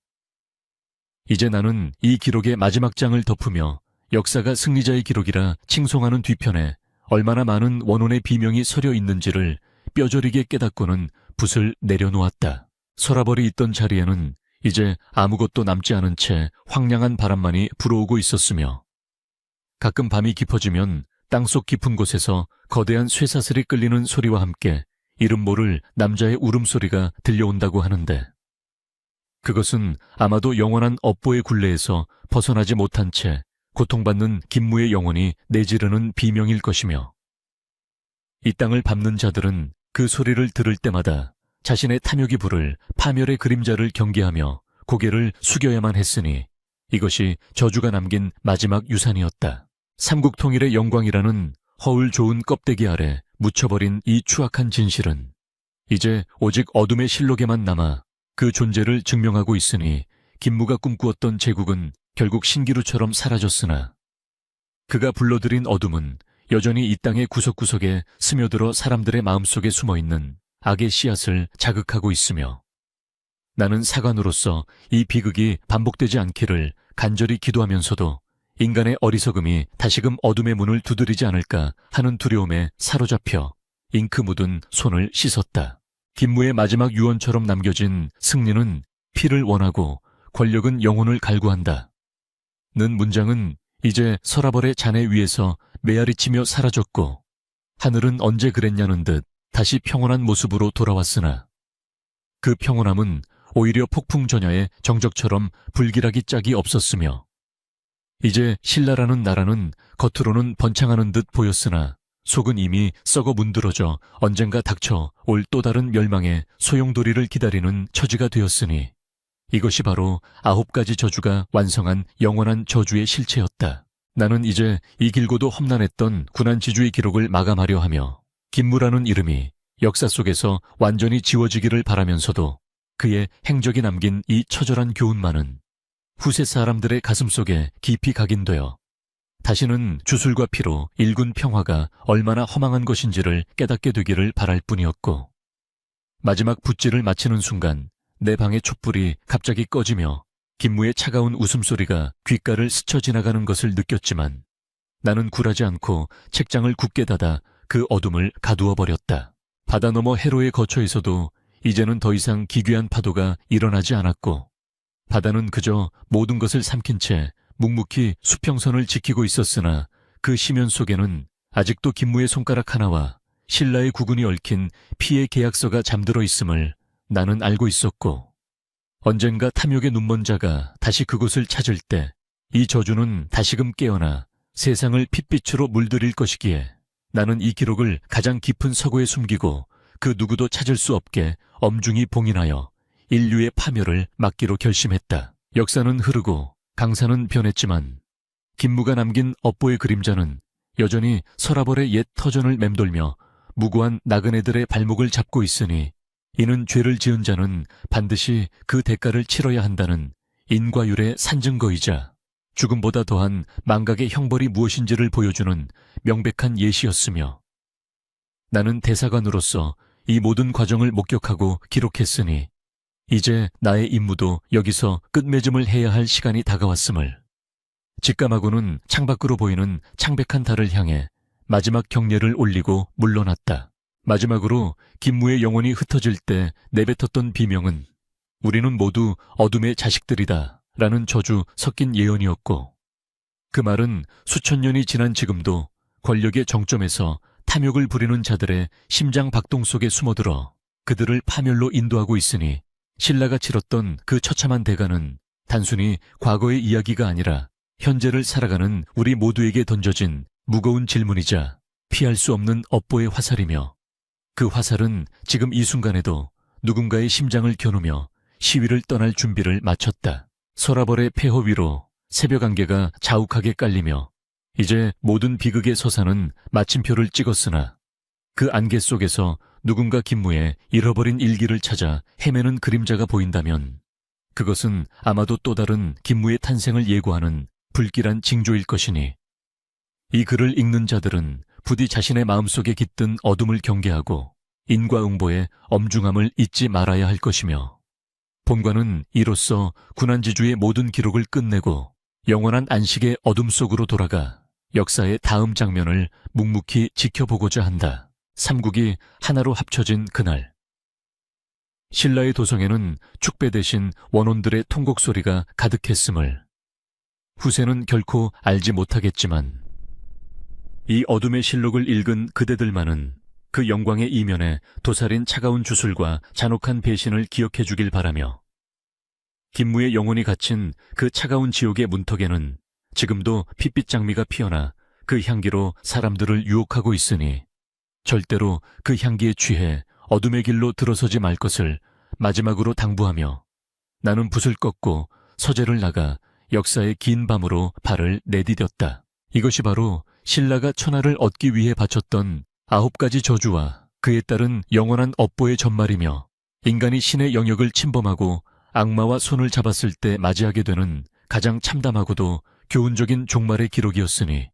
이제 나는 이 기록의 마지막 장을 덮으며 역사가 승리자의 기록이라 칭송하는 뒤편에 얼마나 많은 원혼의 비명이 서려 있는지를 뼈저리게 깨닫고는 붓을 내려놓았다. 서라벌이 있던 자리에는 이제 아무것도 남지 않은 채 황량한 바람만이 불어오고 있었으며 가끔 밤이 깊어지면 땅속 깊은 곳에서 거대한 쇠사슬이 끌리는 소리와 함께 이름 모를 남자의 울음소리가 들려온다고 하는데 그것은 아마도 영원한 업보의 굴레에서 벗어나지 못한 채 고통받는 김무의 영혼이 내지르는 비명일 것이며 이 땅을 밟는 자들은 그 소리를 들을 때마다 자신의 탐욕이 부를 파멸의 그림자를 경계하며 고개를 숙여야만 했으니 이것이 저주가 남긴 마지막 유산이었다. 삼국통일의 영광이라는 허울 좋은 껍데기 아래 묻혀버린 이 추악한 진실은 이제 오직 어둠의 실록에만 남아 그 존재를 증명하고 있으니 김무가 꿈꾸었던 제국은 결국 신기루처럼 사라졌으나 그가 불러들인 어둠은 여전히 이 땅의 구석구석에 스며들어 사람들의 마음속에 숨어있는 악의 씨앗을 자극하고 있으며 나는 사관으로서 이 비극이 반복되지 않기를 간절히 기도하면서도 인간의 어리석음이 다시금 어둠의 문을 두드리지 않을까 하는 두려움에 사로잡혀 잉크 묻은 손을 씻었다. 김무의 마지막 유언처럼 남겨진 승리는 피를 원하고 권력은 영혼을 갈구한다. 는 문장은 이제 서라벌의 잔해 위에서 메아리치며 사라졌고 하늘은 언제 그랬냐는 듯 다시 평온한 모습으로 돌아왔으나 그 평온함은 오히려 폭풍 전야의 정적처럼 불길하기 짝이 없었으며 이제 신라라는 나라는 겉으로는 번창하는 듯 보였으나 속은 이미 썩어 문드러져 언젠가 닥쳐 올 또 다른 멸망의 소용돌이를 기다리는 처지가 되었으니 이것이 바로 9가지 저주가 완성한 영원한 저주의 실체였다. 나는 이제 이 길고도 험난했던 군한지주의 기록을 마감하려 하며 김무라는 이름이 역사 속에서 완전히 지워지기를 바라면서도 그의 행적이 남긴 이 처절한 교훈만은 후세 사람들의 가슴속에 깊이 각인되어 다시는 주술과 피로 일군 평화가 얼마나 허망한 것인지를 깨닫게 되기를 바랄 뿐이었고 마지막 붓질을 마치는 순간 내 방의 촛불이 갑자기 꺼지며 김무의 차가운 웃음소리가 귓가를 스쳐 지나가는 것을 느꼈지만 나는 굴하지 않고 책장을 굳게 닫아 그 어둠을 가두어 버렸다. 바다 너머 해로의 거처에서도 이제는 더 이상 기괴한 파도가 일어나지 않았고 바다는 그저 모든 것을 삼킨 채 묵묵히 수평선을 지키고 있었으나 그 심연 속에는 아직도 김무의 손가락 하나와 신라의 국군이 얽힌 피의 계약서가 잠들어 있음을 나는 알고 있었고 언젠가 탐욕의 눈먼 자가 다시 그곳을 찾을 때 이 저주는 다시금 깨어나 세상을 핏빛으로 물들일 것이기에 나는 이 기록을 가장 깊은 서고에 숨기고 그 누구도 찾을 수 없게 엄중히 봉인하여 인류의 파멸을 막기로 결심했다. 역사는 흐르고 강사는 변했지만 김무가 남긴 업보의 그림자는 여전히 서라벌의 옛 터전을 맴돌며 무고한 나그네들의 발목을 잡고 있으니 이는 죄를 지은 자는 반드시 그 대가를 치러야 한다는 인과율의 산증거이자 죽음보다 더한 망각의 형벌이 무엇인지를 보여주는 명백한 예시였으며 나는 대사관으로서 이 모든 과정을 목격하고 기록했으니 이제 나의 임무도 여기서 끝맺음을 해야 할 시간이 다가왔음을 직감하고는 창밖으로 보이는 창백한 달을 향해 마지막 경례를 올리고 물러났다. 마지막으로 김무의 영혼이 흩어질 때 내뱉었던 비명은 우리는 모두 어둠의 자식들이다 라는 저주 섞인 예언이었고 그 말은 수천 년이 지난 지금도 권력의 정점에서 탐욕을 부리는 자들의 심장 박동 속에 숨어들어 그들을 파멸로 인도하고 있으니 신라가 치렀던 그 처참한 대가는 단순히 과거의 이야기가 아니라 현재를 살아가는 우리 모두에게 던져진 무거운 질문이자 피할 수 없는 업보의 화살이며 그 화살은 지금 이 순간에도 누군가의 심장을 겨누며 시위를 떠날 준비를 마쳤다. 서라벌의 폐허 위로 새벽 안개가 자욱하게 깔리며 이제 모든 비극의 서사는 마침표를 찍었으나 그 안개 속에서 누군가 김무의 잃어버린 일기를 찾아 헤매는 그림자가 보인다면 그것은 아마도 또 다른 김무의 탄생을 예고하는 불길한 징조일 것이니 이 글을 읽는 자들은 부디 자신의 마음속에 깃든 어둠을 경계하고 인과응보의 엄중함을 잊지 말아야 할 것이며 본관은 이로써 군안지주의 모든 기록을 끝내고 영원한 안식의 어둠 속으로 돌아가 역사의 다음 장면을 묵묵히 지켜보고자 한다. 삼국이 하나로 합쳐진 그날 신라의 도성에는 축배 대신 원혼들의 통곡 소리가 가득했음을 후세는 결코 알지 못하겠지만 이 어둠의 실록을 읽은 그대들만은 그 영광의 이면에 도살인 차가운 주술과 잔혹한 배신을 기억해 주길 바라며 김무의 영혼이 갇힌 그 차가운 지옥의 문턱에는 지금도 핏빛 장미가 피어나 그 향기로 사람들을 유혹하고 있으니 절대로 그 향기에 취해 어둠의 길로 들어서지 말 것을 마지막으로 당부하며 나는 붓을 꺾고 서재를 나가 역사의 긴 밤으로 발을 내디뎠다. 이것이 바로 신라가 천하를 얻기 위해 바쳤던 9가지 저주와 그에 따른 영원한 업보의 전말이며 인간이 신의 영역을 침범하고 악마와 손을 잡았을 때 맞이하게 되는 가장 참담하고도 교훈적인 종말의 기록이었으니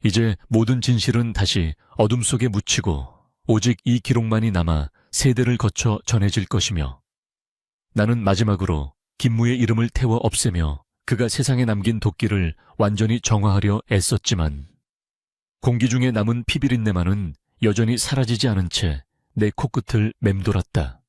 이제 모든 진실은 다시 어둠 속에 묻히고 오직 이 기록만이 남아 세대를 거쳐 전해질 것이며 나는 마지막으로 김무의 이름을 태워 없애며 그가 세상에 남긴 도끼를 완전히 정화하려 애썼지만 공기 중에 남은 피비린내만은 여전히 사라지지 않은 채 내 코끝을 맴돌았다.